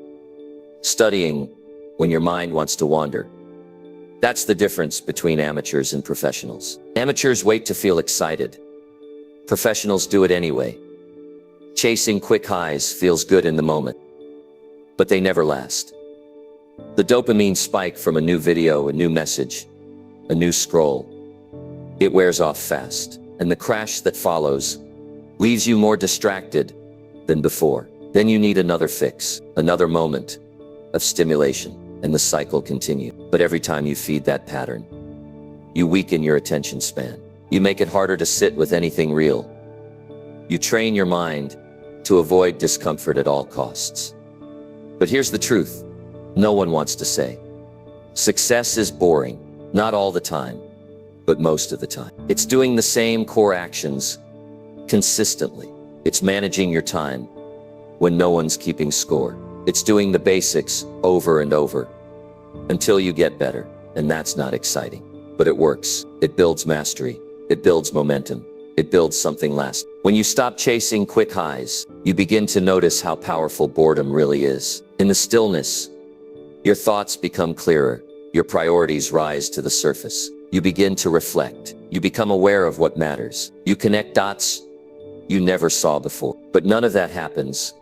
Studying when your mind wants to wander. That's the difference between amateurs and professionals. Amateurs wait to feel excited. Professionals do it anyway. Chasing quick highs feels good in the moment, but they never last. The dopamine spike from a new video, a new message, a new scroll, it wears off fast, and the crash that follows leaves you more distracted than before. Then you need another fix, another moment of stimulation, and the cycle continues. But every time you feed that pattern, you weaken your attention span. You make it harder to sit with anything real. You train your mind to avoid discomfort at all costs. But here's the truth, no one wants to say. Success is boring, not all the time, but most of the time. It's doing the same core actions consistently. It's managing your time when no one's keeping score. It's doing the basics over and over until you get better. And that's not exciting, but it works. It builds mastery. It builds momentum. It builds something lasting. When you stop chasing quick highs, you begin to notice how powerful boredom really is. In the stillness, your thoughts become clearer. Your priorities rise to the surface. You begin to reflect. You become aware of what matters. You connect dots you never saw before. But none of that happens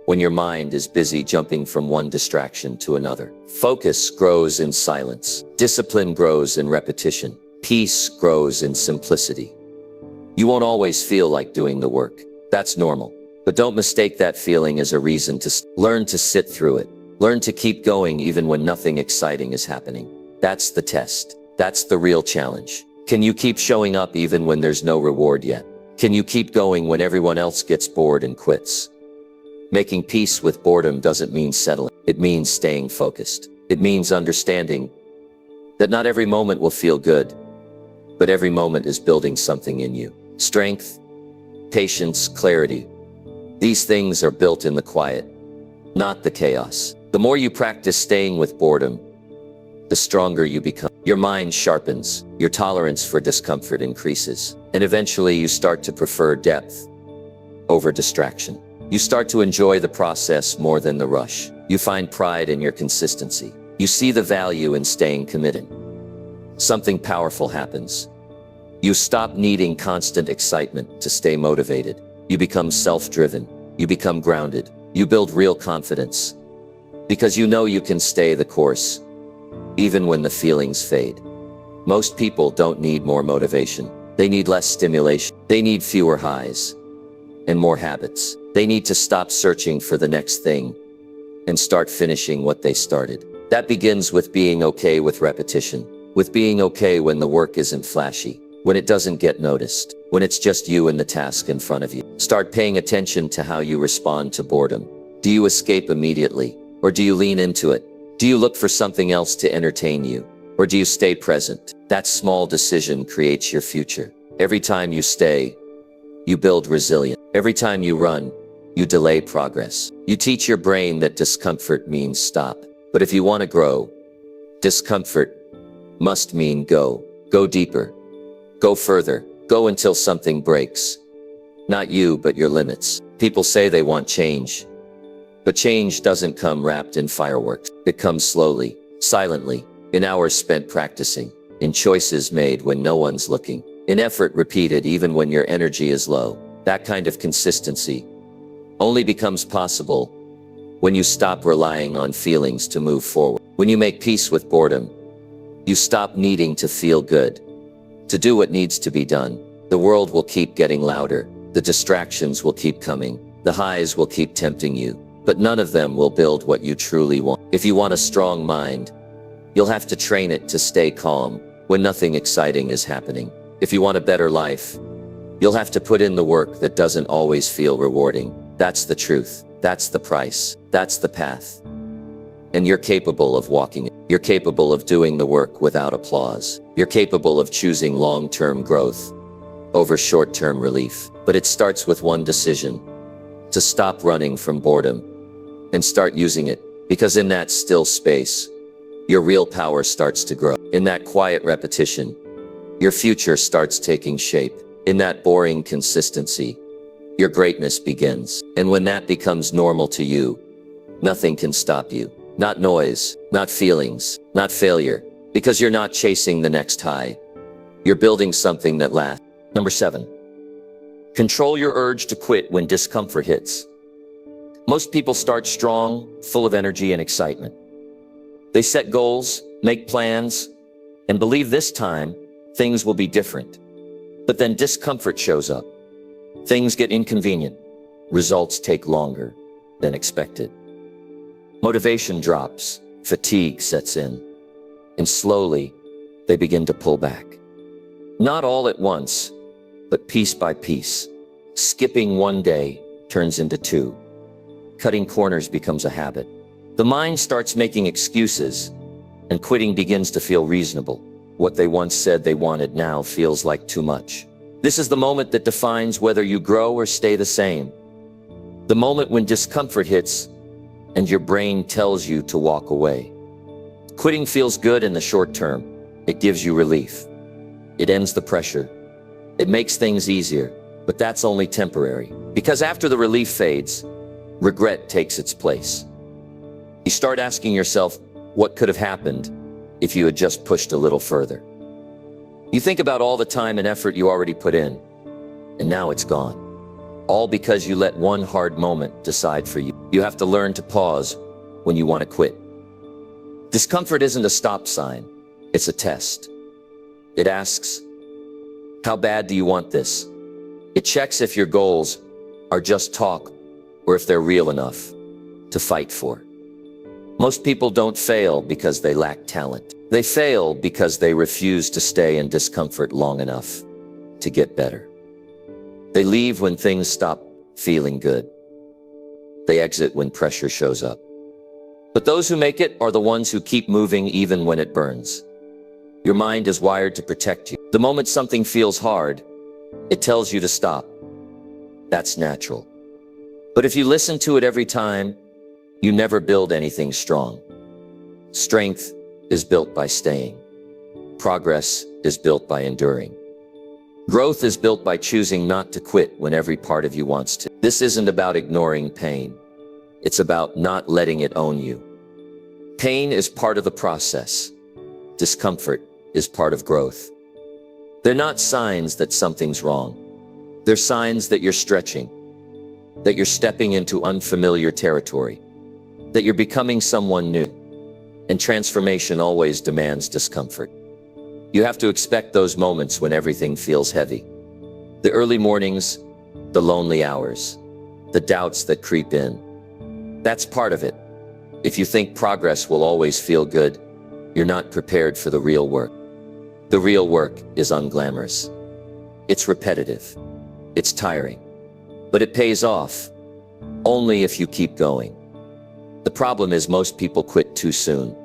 when your mind is busy jumping from one distraction to another. Focus grows in silence. Discipline grows in repetition. Peace grows in simplicity. You won't always feel like doing the work. That's normal. But don't mistake that feeling as a reason to learn to sit through it. Learn to keep going even when nothing exciting is happening. That's the test. That's the real challenge. Can you keep showing up even when there's no reward yet? Can you keep going when everyone else gets bored and quits? Making peace with boredom doesn't mean settling. It means staying focused. It means understanding that not every moment will feel good, but every moment is building something in you. Strength, patience, clarity. These things are built in the quiet, not the chaos. The more you practice staying with boredom, the stronger you become. Your mind sharpens, your tolerance for discomfort increases, and eventually you start to prefer depth over distraction. You start to enjoy the process more than the rush. You find pride in your consistency. You see the value in staying committed. Something powerful happens. You stop needing constant excitement to stay motivated. You become self-driven. You become grounded. You build real confidence because you know you can stay the course even when the feelings fade. Most people don't need more motivation. They need less stimulation. They need fewer highs and more habits. They need to stop searching for the next thing and start finishing what they started. That begins with being okay with repetition, with being okay when the work isn't flashy, when it doesn't get noticed, when it's just you and the task in front of you. Start paying attention to how you respond to boredom. Do you escape immediately, or do you lean into it? Do you look for something else to entertain you, or do you stay present? That small decision creates your future. Every time you stay, you build resilience. Every time you run, you delay progress. You teach your brain that discomfort means stop. But if you want to grow, discomfort must mean go. Go deeper. Go further. Go until something breaks. Not you, but your limits. People say they want change, but change doesn't come wrapped in fireworks. It comes slowly, silently, in hours spent practicing, in choices made when no one's looking, in effort repeated even when your energy is low. That kind of consistency only becomes possible when you stop relying on feelings to move forward. When you make peace with boredom, you stop needing to feel good to do what needs to be done. The world will keep getting louder. The distractions will keep coming. The highs will keep tempting you, but none of them will build what you truly want. If you want a strong mind, you'll have to train it to stay calm when nothing exciting is happening. If you want a better life, you'll have to put in the work that doesn't always feel rewarding. That's the truth. That's the price. That's the path. And you're capable of walking it. You're capable of doing the work without applause. You're capable of choosing long-term growth over short-term relief. But it starts with one decision: to stop running from boredom and start using it. Because in that still space, your real power starts to grow. In that quiet repetition, your future starts taking shape. In that boring consistency, your greatness begins. And when that becomes normal to you, nothing can stop you. Not noise, not feelings, not failure. Because you're not chasing the next high. You're building something that lasts. Number 7. Control your urge to quit when discomfort hits. Most people start strong, full of energy and excitement. They set goals, make plans, and believe this time things will be different. But then discomfort shows up. Things get inconvenient. Results take longer than expected. Motivation drops, fatigue sets in, and slowly they begin to pull back. Not all at once, but piece by piece. Skipping one day turns into two. Cutting corners becomes a habit. The mind starts making excuses, and quitting begins to feel reasonable. What they once said they wanted now feels like too much. This is the moment that defines whether you grow or stay the same. The moment when discomfort hits and your brain tells you to walk away. Quitting feels good in the short term. It gives you relief. It ends the pressure. It makes things easier, but that's only temporary. Because after the relief fades, regret takes its place. You start asking yourself, what could have happened if you had just pushed a little further? You think about all the time and effort you already put in, and now it's gone. All because you let one hard moment decide for you. You have to learn to pause when you want to quit. Discomfort isn't a stop sign, it's a test. It asks, how bad do you want this? It checks if your goals are just talk or if they're real enough to fight for. Most people don't fail because they lack talent. They fail because they refuse to stay in discomfort long enough to get better. They leave when things stop feeling good. They exit when pressure shows up. But those who make it are the ones who keep moving even when it burns. Your mind is wired to protect you. The moment something feels hard, it tells you to stop. That's natural. But if you listen to it every time, you never build anything strong. Strength is built by staying. Progress is built by enduring. Growth is built by choosing not to quit when every part of you wants to. This isn't about ignoring pain. It's about not letting it own you. Pain is part of the process. Discomfort is part of growth. They're not signs that something's wrong. They're signs that you're stretching, that you're stepping into unfamiliar territory, that you're becoming someone new. And transformation always demands discomfort. You have to expect those moments when everything feels heavy. The early mornings, the lonely hours, the doubts that creep in. That's part of it. If you think progress will always feel good, you're not prepared for the real work. The real work is unglamorous. It's repetitive. It's tiring. But it pays off, only if you keep going. The problem is most people quit too soon.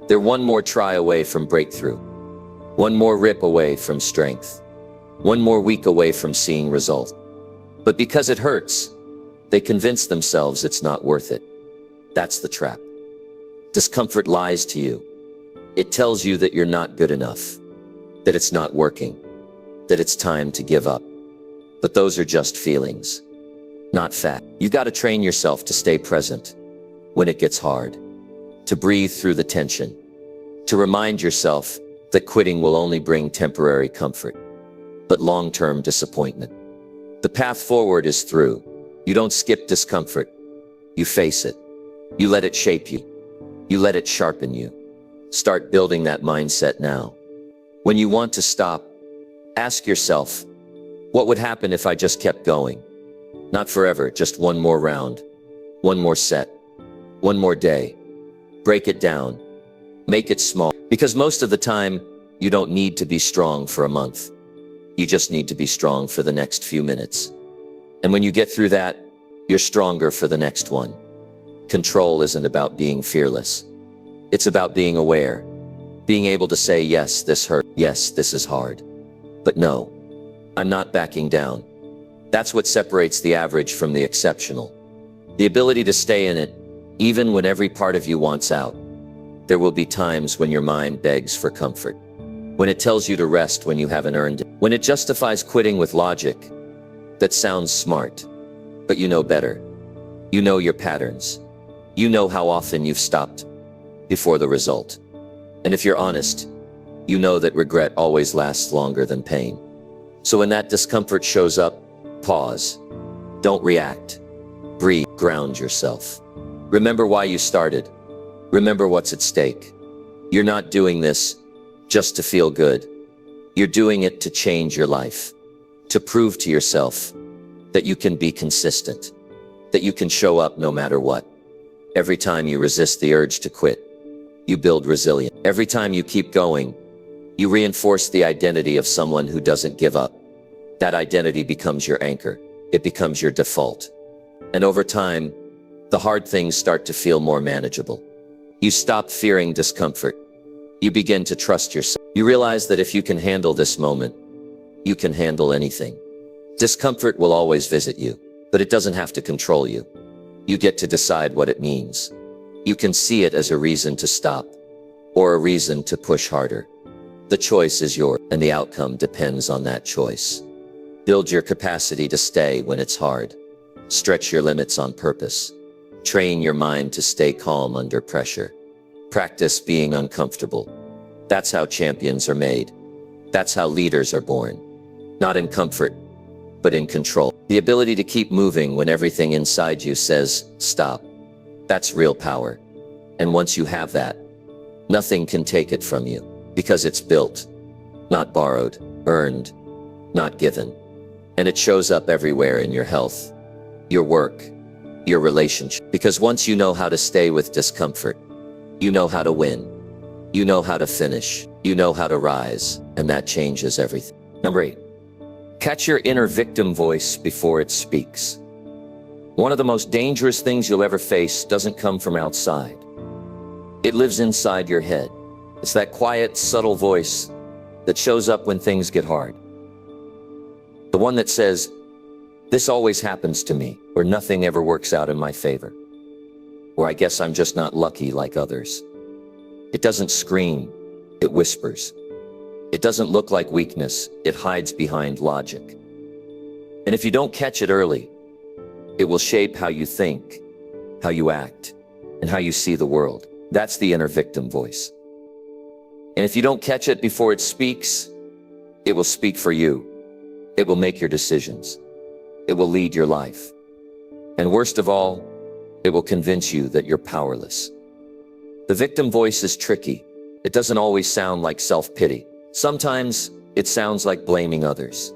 They're one more try away from breakthrough. One more rip away from strength. One more week away from seeing results. But because it hurts, they convince themselves it's not worth it. That's the trap. Discomfort lies to you. It tells you that you're not good enough, that it's not working, that it's time to give up. But those are just feelings, not fact. You got to train yourself to stay present when it gets hard, to breathe through the tension, to remind yourself that quitting will only bring temporary comfort, but long-term disappointment. The path forward is through. You don't skip discomfort. You face it. You let it shape you. You let it sharpen you. Start building that mindset now. When you want to stop, ask yourself, what would happen if I just kept going? Not forever, just one more round, one more set, one more day. Break it down. Make it small. Because most of the time, you don't need to be strong for a month. You just need to be strong for the next few minutes. And when you get through that, you're stronger for the next one. Control isn't about being fearless. It's about being aware, being able to say, yes, this hurt. Yes, this is hard. But no, I'm not backing down. That's what separates the average from the exceptional. The ability to stay in it, even when every part of you wants out. There will be times when your mind begs for comfort, when it tells you to rest when you haven't earned it, when it justifies quitting with logic that sounds smart, but you know better. You know your patterns. You know how often you've stopped before the result. And if you're honest, you know that regret always lasts longer than pain. So when that discomfort shows up, Pause. Don't react. Breathe. Ground yourself. Remember why you started. Remember what's at stake. You're not doing this just to feel good. You're doing it to change your life, to prove to yourself that you can be consistent, that you can show up no matter what. Every time you resist the urge to quit, you build resilience. Every time you keep going, you reinforce the identity of someone who doesn't give up. That identity becomes your anchor. It becomes your default. And over time, the hard things start to feel more manageable. You stop fearing discomfort. You begin to trust yourself. You realize that if you can handle this moment, you can handle anything. Discomfort will always visit you, but it doesn't have to control you. You get to decide what it means. You can see it as a reason to stop, or a reason to push harder. The choice is yours, and the outcome depends on that choice. Build your capacity to stay when it's hard. Stretch your limits on purpose. Train your mind to stay calm under pressure. Practice being uncomfortable. That's how champions are made. That's how leaders are born. Not in comfort, but in control. The ability to keep moving when everything inside you says, stop. That's real power. And once you have that, nothing can take it from you, because it's built, not borrowed, earned, not given. And it shows up everywhere in your health, your work, your relationship. Because once you know how to stay with discomfort, you know how to win. You know how to finish. You know how to rise. And that changes everything. Number 8. Catch your inner victim voice before it speaks. One of the most dangerous things you'll ever face doesn't come from outside. It lives inside your head. It's that quiet, subtle voice that shows up when things get hard. The one that says, this always happens to me, or nothing ever works out in my favor. Or I guess I'm just not lucky like others. It doesn't scream, it whispers. It doesn't look like weakness, it hides behind logic. And if you don't catch it early, it will shape how you think, how you act, and how you see the world. That's the inner victim voice. And if you don't catch it before it speaks, it will speak for you. It will make your decisions. It will lead your life. And worst of all, it will convince you that you're powerless. The victim voice is tricky. It doesn't always sound like self-pity. Sometimes it sounds like blaming others.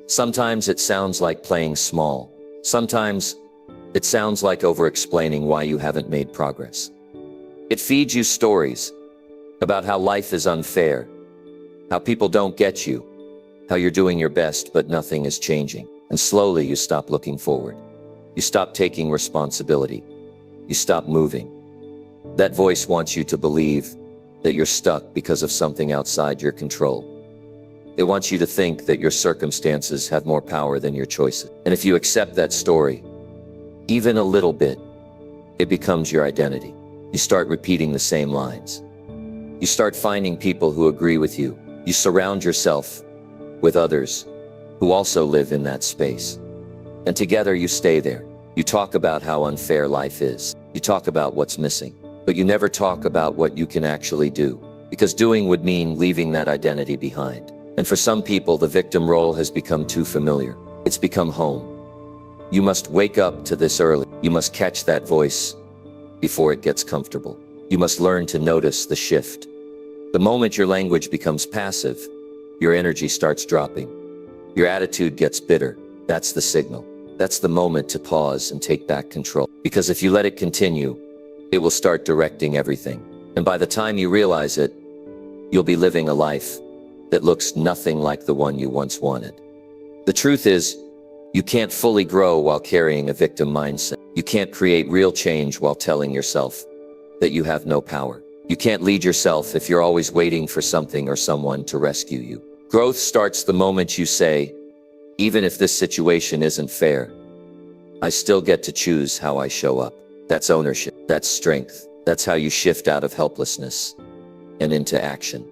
Sometimes it sounds like playing small. Sometimes it sounds like over-explaining why you haven't made progress. It feeds you stories about how life is unfair, how people don't get you, how you're doing your best but nothing is changing. And slowly you stop looking forward. You stop taking responsibility. You stop moving. That voice wants you to believe that you're stuck because of something outside your control. It wants you to think that your circumstances have more power than your choices. And if you accept that story, even a little bit, it becomes your identity. You start repeating the same lines. You start finding people who agree with you. You surround yourself with others who also live in that space. And together you stay there. You talk about how unfair life is. You talk about what's missing. But you never talk about what you can actually do. Because doing would mean leaving that identity behind. And for some people, the victim role has become too familiar. It's become home. You must wake up to this early. You must catch that voice before it gets comfortable. You must learn to notice the shift. The moment your language becomes passive, your energy starts dropping. Your attitude gets bitter. That's the signal. That's the moment to pause and take back control. Because if you let it continue, it will start directing everything. And by the time you realize it, you'll be living a life that looks nothing like the one you once wanted. The truth is, you can't fully grow while carrying a victim mindset. You can't create real change while telling yourself that you have no power. You can't lead yourself if you're always waiting for something or someone to rescue you. Growth starts the moment you say, even if this situation isn't fair, I still get to choose how I show up. That's ownership. That's strength. That's how you shift out of helplessness and into action.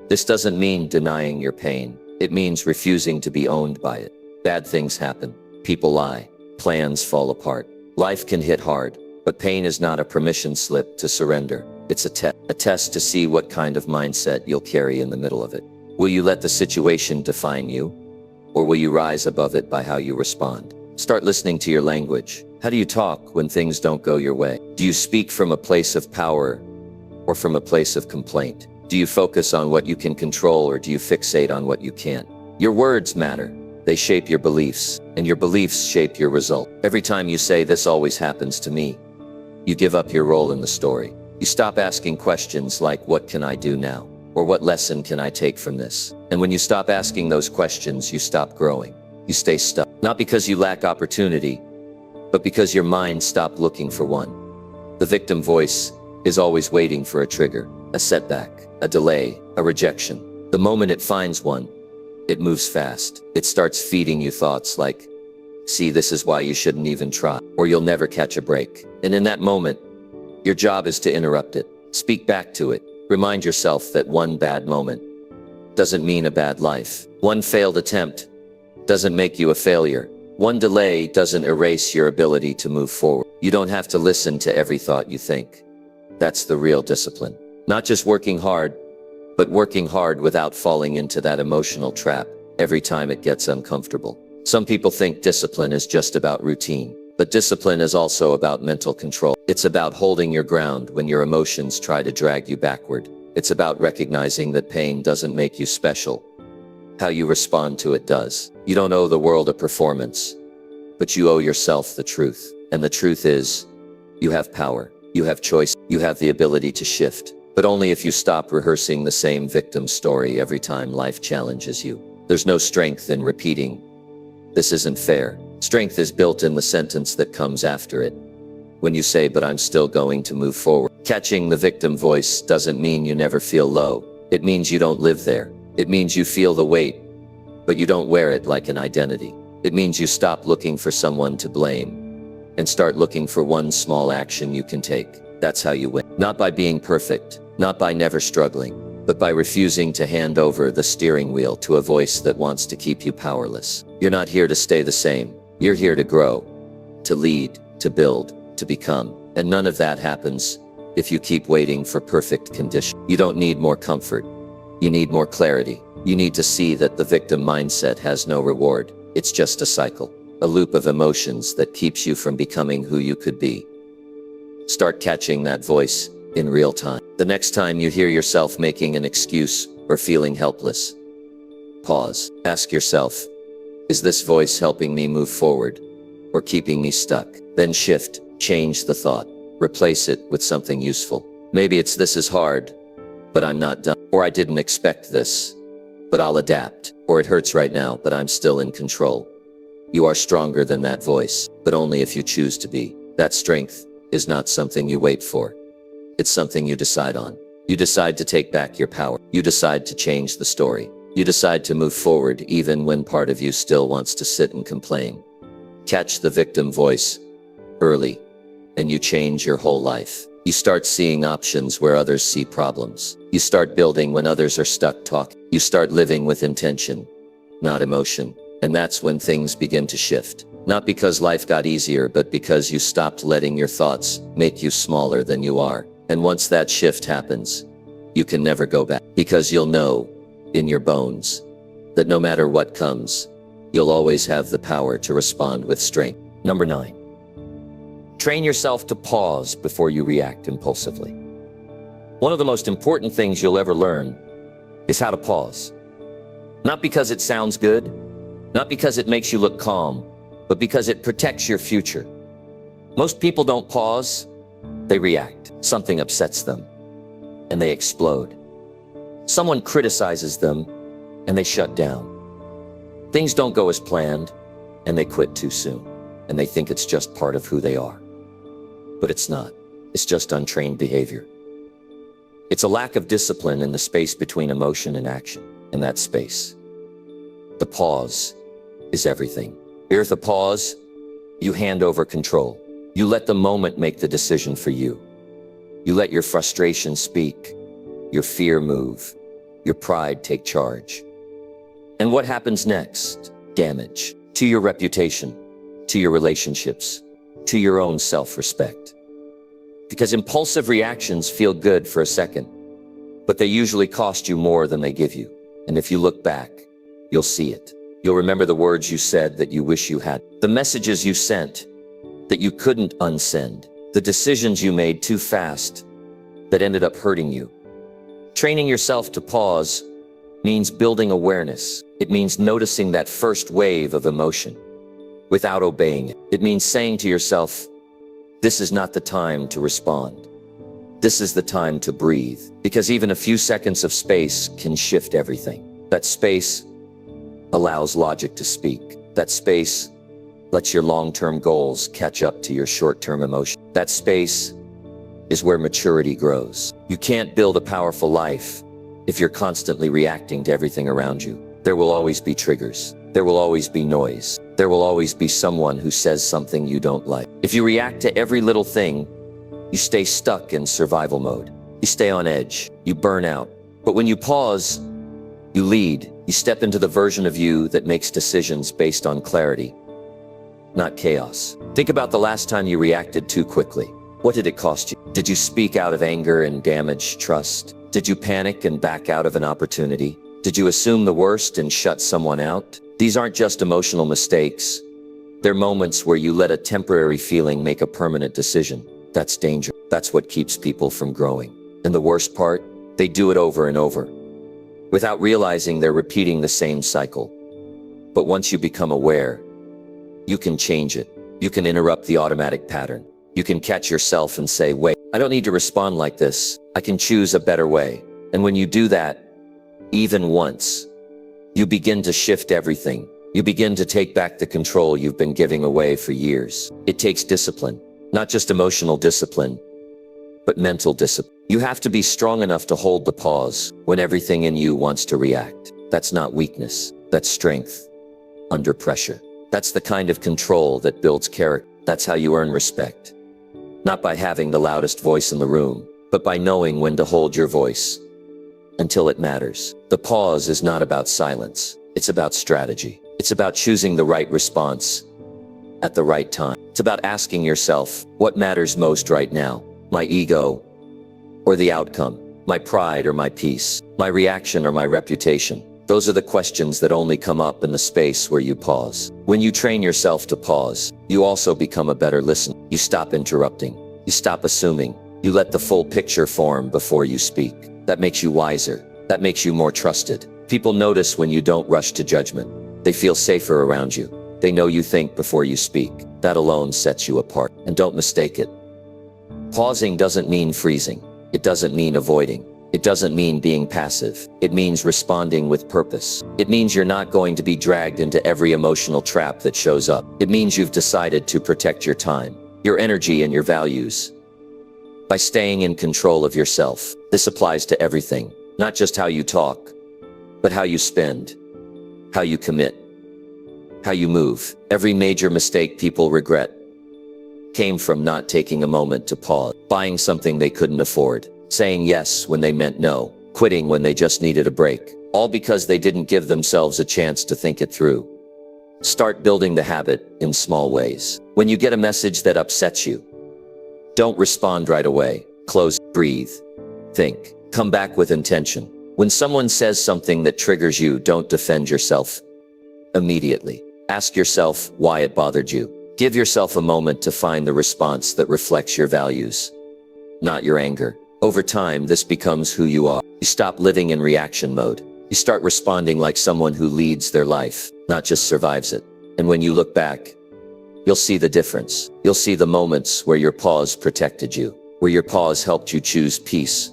This doesn't mean denying your pain. It means refusing to be owned by it. Bad things happen. People lie. Plans fall apart. Life can hit hard, but pain is not a permission slip to surrender. It's a test to see what kind of mindset you'll carry in the middle of it. Will you let the situation define you? Or will you rise above it by how you respond? Start listening to your language. How do you talk when things don't go your way? Do you speak from a place of power or from a place of complaint? Do you focus on what you can control or do you fixate on what you can't? Your words matter. They shape your beliefs, and your beliefs shape your result. Every time you say, "This always happens to me," you give up your role in the story. You stop asking questions like, "What can I do now?" Or "What lesson can I take from this?" And when you stop asking those questions, you stop growing. You stay stuck. Not because you lack opportunity, but because your mind stopped looking for one. The victim voice is always waiting for a trigger, a setback, a delay, a rejection. The moment it finds one, it moves fast. It starts feeding you thoughts like, "See, this is why you shouldn't even try," or "You'll never catch a break." And in that moment, your job is to interrupt it. Speak back to it. Remind yourself that one bad moment doesn't mean a bad life. One failed attempt doesn't make you a failure. One delay doesn't erase your ability to move forward. You don't have to listen to every thought you think. That's the real discipline. Not just working hard, but working hard without falling into that emotional trap every time it gets uncomfortable. Some people think discipline is just about routine, but discipline is also about mental control. It's about holding your ground when your emotions try to drag you backward. It's about recognizing that pain doesn't make you special. How you respond to it does. You don't owe the world a performance, but you owe yourself the truth. And the truth is, you have power, you have choice, you have the ability to shift. But only if you stop rehearsing the same victim story every time life challenges you. There's no strength in repeating, "This isn't fair." Strength is built in the sentence that comes after it. When you say, "But I'm still going to move forward." Catching the victim voice doesn't mean you never feel low. It means you don't live there. It means you feel the weight, but you don't wear it like an identity. It means you stop looking for someone to blame and start looking for one small action you can take. That's how you win. Not by being perfect, not by never struggling, but by refusing to hand over the steering wheel to a voice that wants to keep you powerless. You're not here to stay the same. You're here to grow, to lead, to build, to become. And none of that happens if you keep waiting for perfect conditions. You don't need more comfort. You need more clarity. You need to see that the victim mindset has no reward. It's just a cycle, a loop of emotions that keeps you from becoming who you could be. Start catching that voice in real time. The next time you hear yourself making an excuse or feeling helpless, pause. Ask yourself, is this voice helping me move forward or keeping me stuck? Then shift, change the thought, replace it with something useful. Maybe it's, "This is hard, but I'm not done." Or, "I didn't expect this, but I'll adapt." Or, "It hurts right now, but I'm still in control." You are stronger than that voice, but only if you choose to be. That strength is not something you wait for. It's something you decide on. You decide to take back your power. You decide to change the story. You decide to move forward even when part of you still wants to sit and complain. Catch the victim voice early, and you change your whole life. You start seeing options where others see problems. You start building when others are stuck talking. You start living with intention, not emotion. And that's when things begin to shift. Not because life got easier, but because you stopped letting your thoughts make you smaller than you are. And once that shift happens, you can never go back. Because you'll know, in your bones, that no matter what comes, you'll always have the power to respond with strength. Number 9. Train yourself to pause before you react impulsively. One of the most important things you'll ever learn is how to pause. Not because it sounds good, not because it makes you look calm, but because it protects your future. Most people don't pause, they react. Something upsets them, and they explode. Someone criticizes them, and they shut down. Things don't go as planned, and they quit too soon, and they think it's just part of who they are. But it's not. It's just untrained behavior. It's a lack of discipline in the space between emotion and action. In that space, the pause is everything. With a pause, you hand over control. You let the moment make the decision for you. You let your frustration speak, your fear move, your pride take charge. And what happens next? Damage to your reputation, to your relationships, to your own self-respect. Because impulsive reactions feel good for a second, but they usually cost you more than they give you. And if you look back, you'll see it. You'll remember the words you said that you wish you had, the messages you sent that you couldn't unsend, the decisions you made too fast that ended up hurting you. Training yourself to pause means building awareness. It means noticing that first wave of emotion without obeying it. It means saying to yourself, this is not the time to respond. This is the time to breathe, because even a few seconds of space can shift everything. That space allows logic to speak. That space lets your long-term goals catch up to your short-term emotion. That space is where maturity grows. You can't build a powerful life if you're constantly reacting to everything around you. There will always be triggers. There will always be noise. There will always be someone who says something you don't like. If you react to every little thing, you stay stuck in survival mode. You stay on edge. You burn out. But when you pause, you lead. You step into the version of you that makes decisions based on clarity, not chaos. Think about the last time you reacted too quickly. What did it cost you? Did you speak out of anger and damage trust? Did you panic and back out of an opportunity? Did you assume the worst and shut someone out? These aren't just emotional mistakes. They're moments where you let a temporary feeling make a permanent decision. That's danger. That's what keeps people from growing. And the worst part, they do it over and over. Without realizing they're repeating the same cycle. But once you become aware, you can change it. You can interrupt the automatic pattern. You can catch yourself and say, wait, I don't need to respond like this. I can choose a better way. And when you do that, even once, you begin to shift everything. You begin to take back the control you've been giving away for years. It takes discipline, not just emotional discipline, but mental discipline. You have to be strong enough to hold the pause when everything in you wants to react. That's not weakness. That's strength under pressure. That's the kind of control that builds character. That's how you earn respect. Not by having the loudest voice in the room, but by knowing when to hold your voice until it matters. The pause is not about silence. It's about strategy. It's about choosing the right response at the right time. It's about asking yourself, what matters most right now? My ego or the outcome? My pride or my peace? My reaction or my reputation? Those are the questions that only come up in the space where you pause. When you train yourself to pause, you also become a better listener. You stop interrupting. You stop assuming. You let the full picture form before you speak. That makes you wiser. That makes you more trusted. People notice when you don't rush to judgment. They feel safer around you. They know you think before you speak. That alone sets you apart. And don't mistake it. Pausing doesn't mean freezing. It doesn't mean avoiding. It doesn't mean being passive. It means responding with purpose. It means you're not going to be dragged into every emotional trap that shows up. It means you've decided to protect your time, your energy, and your values by staying in control of yourself. This applies to everything, not just how you talk, but how you spend, how you commit, how you move. Every major mistake people regret came from not taking a moment to pause, buying something they couldn't afford, saying yes when they meant no, quitting when they just needed a break, all because they didn't give themselves a chance to think it through. Start building the habit in small ways. When you get a message that upsets you, don't respond right away. Close, breathe, think, come back with intention. When someone says something that triggers you, don't defend yourself immediately. Ask yourself why it bothered you. Give yourself a moment to find the response that reflects your values, not your anger. Over time, this becomes who you are. You stop living in reaction mode. You start responding like someone who leads their life, not just survives it. And when you look back, you'll see the difference. You'll see the moments where your pause protected you, where your pause helped you choose peace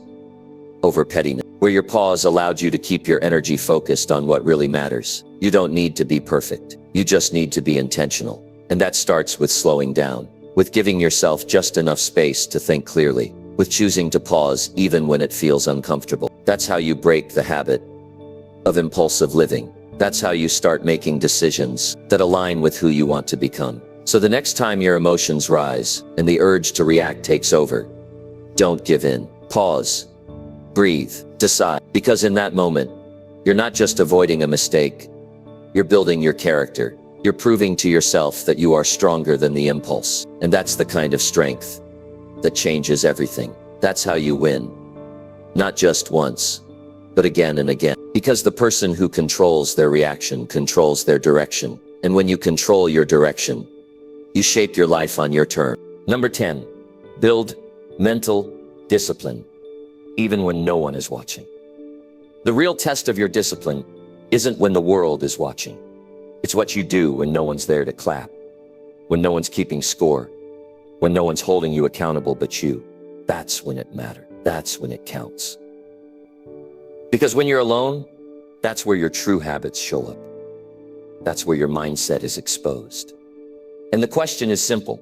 over pettiness, where your pause allowed you to keep your energy focused on what really matters. You don't need to be perfect. You just need to be intentional. And that starts with slowing down, with giving yourself just enough space to think clearly, with choosing to pause even when it feels uncomfortable. That's how you break the habit of impulsive living. That's how you start making decisions that align with who you want to become. So the next time your emotions rise and the urge to react takes over, don't give in. Pause. Breathe. Decide. Because in that moment, you're not just avoiding a mistake, you're building your character. You're proving to yourself that you are stronger than the impulse. And that's the kind of strength that changes everything. That's how you win. Not just once, but again and again. Because the person who controls their reaction controls their direction. And when you control your direction, you shape your life on your terms. Number 10, build mental discipline, even when no one is watching. The real test of your discipline isn't when the world is watching. It's what you do when no one's there to clap, when no one's keeping score, when no one's holding you accountable but you. That's when it matters. That's when it counts. Because when you're alone, that's where your true habits show up. That's where your mindset is exposed. And the question is simple.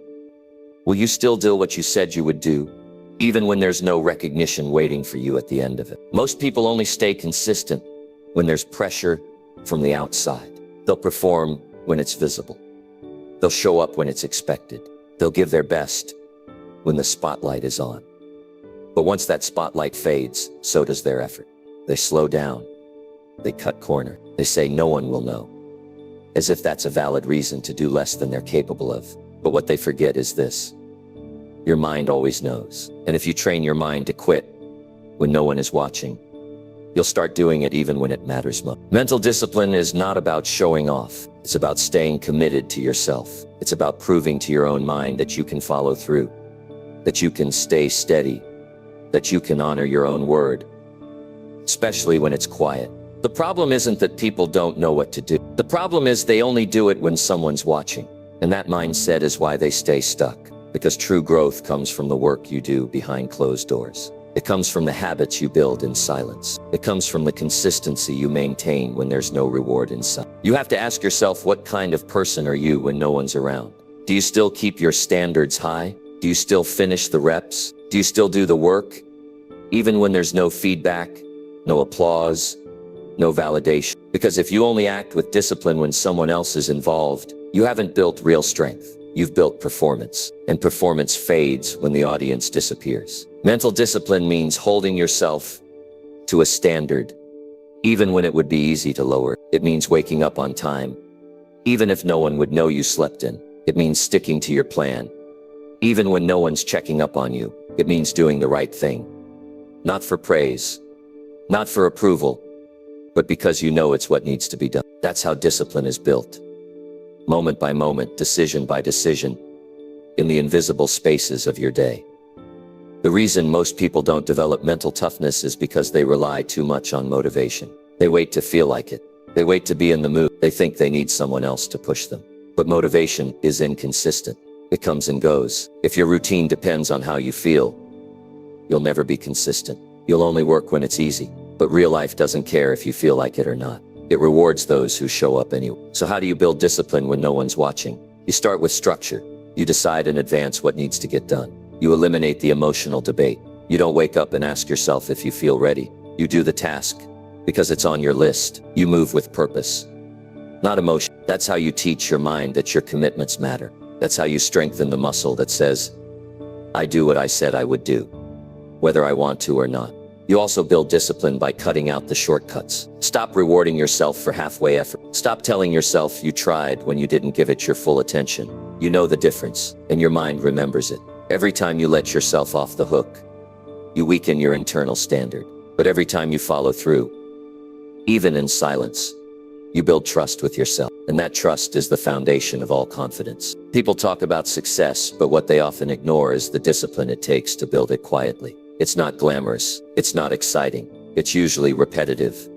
Will you still do what you said you would do, even when there's no recognition waiting for you at the end of it? Most people only stay consistent when there's pressure from the outside. They'll perform when it's visible. They'll show up when it's expected. They'll give their best when the spotlight is on. But once that spotlight fades, so does their effort. They slow down. They cut corner. They say no one will know, as if that's a valid reason to do less than they're capable of. But what they forget is this. Your mind always knows. And if you train your mind to quit when no one is watching, you'll start doing it even when it matters most. Mental discipline is not about showing off. It's about staying committed to yourself. It's about proving to your own mind that you can follow through, that you can stay steady, that you can honor your own word, especially when it's quiet. The problem isn't that people don't know what to do. The problem is they only do it when someone's watching. And that mindset is why they stay stuck. Because true growth comes from the work you do behind closed doors. It comes from the habits you build in silence. It comes from the consistency you maintain when there's no reward in sight. You have to ask yourself, what kind of person are you when no one's around? Do you still keep your standards high? Do you still finish the reps? Do you still do the work, even when there's no feedback, no applause, no validation? Because if you only act with discipline when someone else is involved, you haven't built real strength. You've built performance, and performance fades when the audience disappears. Mental discipline means holding yourself to a standard, even when it would be easy to lower. It means waking up on time, even if no one would know you slept in. It means sticking to your plan, even when no one's checking up on you. It means doing the right thing, not for praise, not for approval, but because you know it's what needs to be done. That's how discipline is built. Moment by moment, decision by decision, in the invisible spaces of your day. The reason most people don't develop mental toughness is because they rely too much on motivation. They wait to feel like it. They wait to be in the mood. They think they need someone else to push them. But motivation is inconsistent. It comes and goes. If your routine depends on how you feel, you'll never be consistent. You'll only work when it's easy. But real life doesn't care if you feel like it or not. It rewards those who show up anyway. So how do you build discipline when no one's watching? You start with structure. You decide in advance what needs to get done. You eliminate the emotional debate. You don't wake up and ask yourself if you feel ready. You do the task because it's on your list. You move with purpose, not emotion. That's how you teach your mind that your commitments matter. That's how you strengthen the muscle that says, I do what I said I would do, whether I want to or not. You also build discipline by cutting out the shortcuts. Stop rewarding yourself for halfway effort. Stop telling yourself you tried when you didn't give it your full attention. You know the difference, and your mind remembers it. Every time you let yourself off the hook, you weaken your internal standard. But every time you follow through, even in silence, you build trust with yourself. And that trust is the foundation of all confidence. People talk about success, but what they often ignore is the discipline it takes to build it quietly. It's not glamorous. It's not exciting. It's usually repetitive,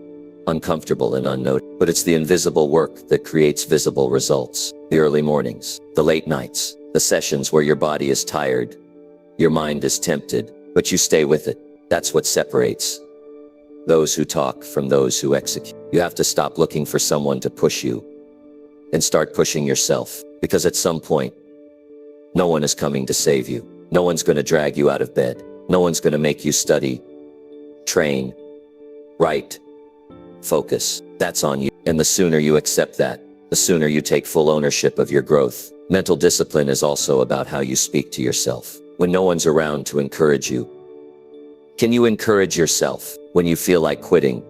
uncomfortable, and unnoticed. But it's the invisible work that creates visible results. The early mornings, the late nights, the sessions where your body is tired, your mind is tempted, but you stay with it. That's what separates those who talk from those who execute. You have to stop looking for someone to push you and start pushing yourself. Because at some point, no one is coming to save you. No one's going to drag you out of bed. No one's going to make you study, train, write, focus. That's on you. And the sooner you accept that, the sooner you take full ownership of your growth. Mental discipline is also about how you speak to yourself. When no one's around to encourage you, can you encourage yourself when you feel like quitting?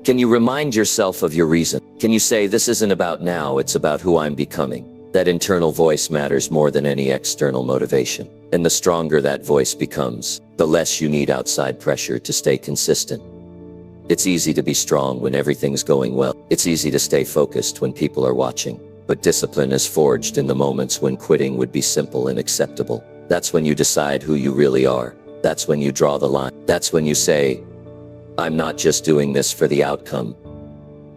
Can you remind yourself of your reason? Can you say, this isn't about now, it's about who I'm becoming? That internal voice matters more than any external motivation. And the stronger that voice becomes, the less you need outside pressure to stay consistent. It's easy to be strong when everything's going well. It's easy to stay focused when people are watching. But discipline is forged in the moments when quitting would be simple and acceptable. That's when you decide who you really are. That's when you draw the line. That's when you say, I'm not just doing this for the outcome.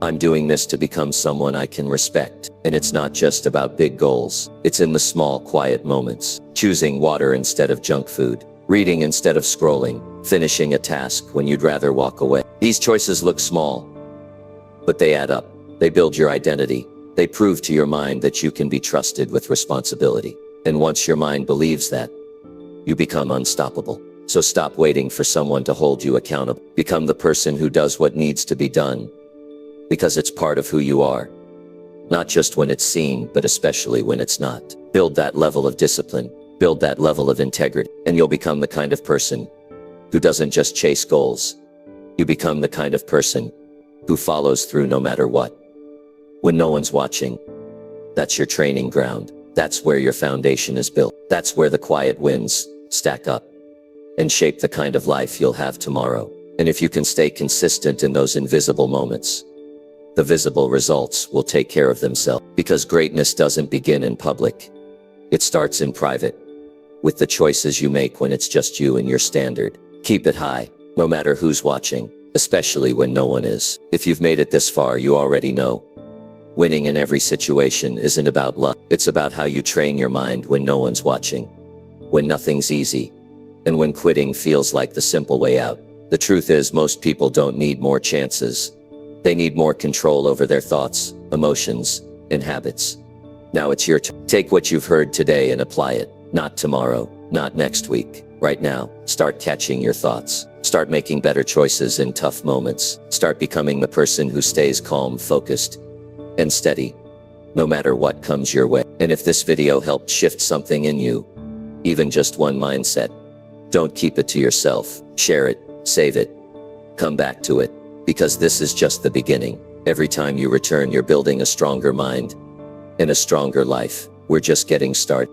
I'm doing this to become someone I can respect. And it's not just about big goals. It's in the small, quiet moments. Choosing water instead of junk food. Reading instead of scrolling. Finishing a task when you'd rather walk away. These choices look small, but they add up. They build your identity. They prove to your mind that you can be trusted with responsibility. And once your mind believes that, you become unstoppable. So stop waiting for someone to hold you accountable. Become the person who does what needs to be done, because it's part of who you are. Not just when it's seen, but especially when it's not. Build that level of discipline. Build that level of integrity, and you'll become the kind of person who doesn't just chase goals. You become the kind of person who follows through no matter what. When no one's watching, that's your training ground. That's where your foundation is built. That's where the quiet wins stack up and shape the kind of life you'll have tomorrow. And if you can stay consistent in those invisible moments, the visible results will take care of themselves. Because greatness doesn't begin in public. It starts in private, with the choices you make when it's just you and your standard. Keep it high, no matter who's watching, especially when no one is. If you've made it this far, you already know. Winning in every situation isn't about luck. It's about how you train your mind when no one's watching, when nothing's easy, and when quitting feels like the simple way out. The truth is, most people don't need more chances. They need more control over their thoughts, emotions, and habits. Now it's your turn. Take what you've heard today and apply it. Not tomorrow, not next week. Right now, start catching your thoughts. Start making better choices in tough moments. Start becoming the person who stays calm, focused, and steady, no matter what comes your way. And if this video helped shift something in you, even just one mindset, don't keep it to yourself. Share it, save it, come back to it, because this is just the beginning. Every time you return, you're building a stronger mind and a stronger life. We're just getting started.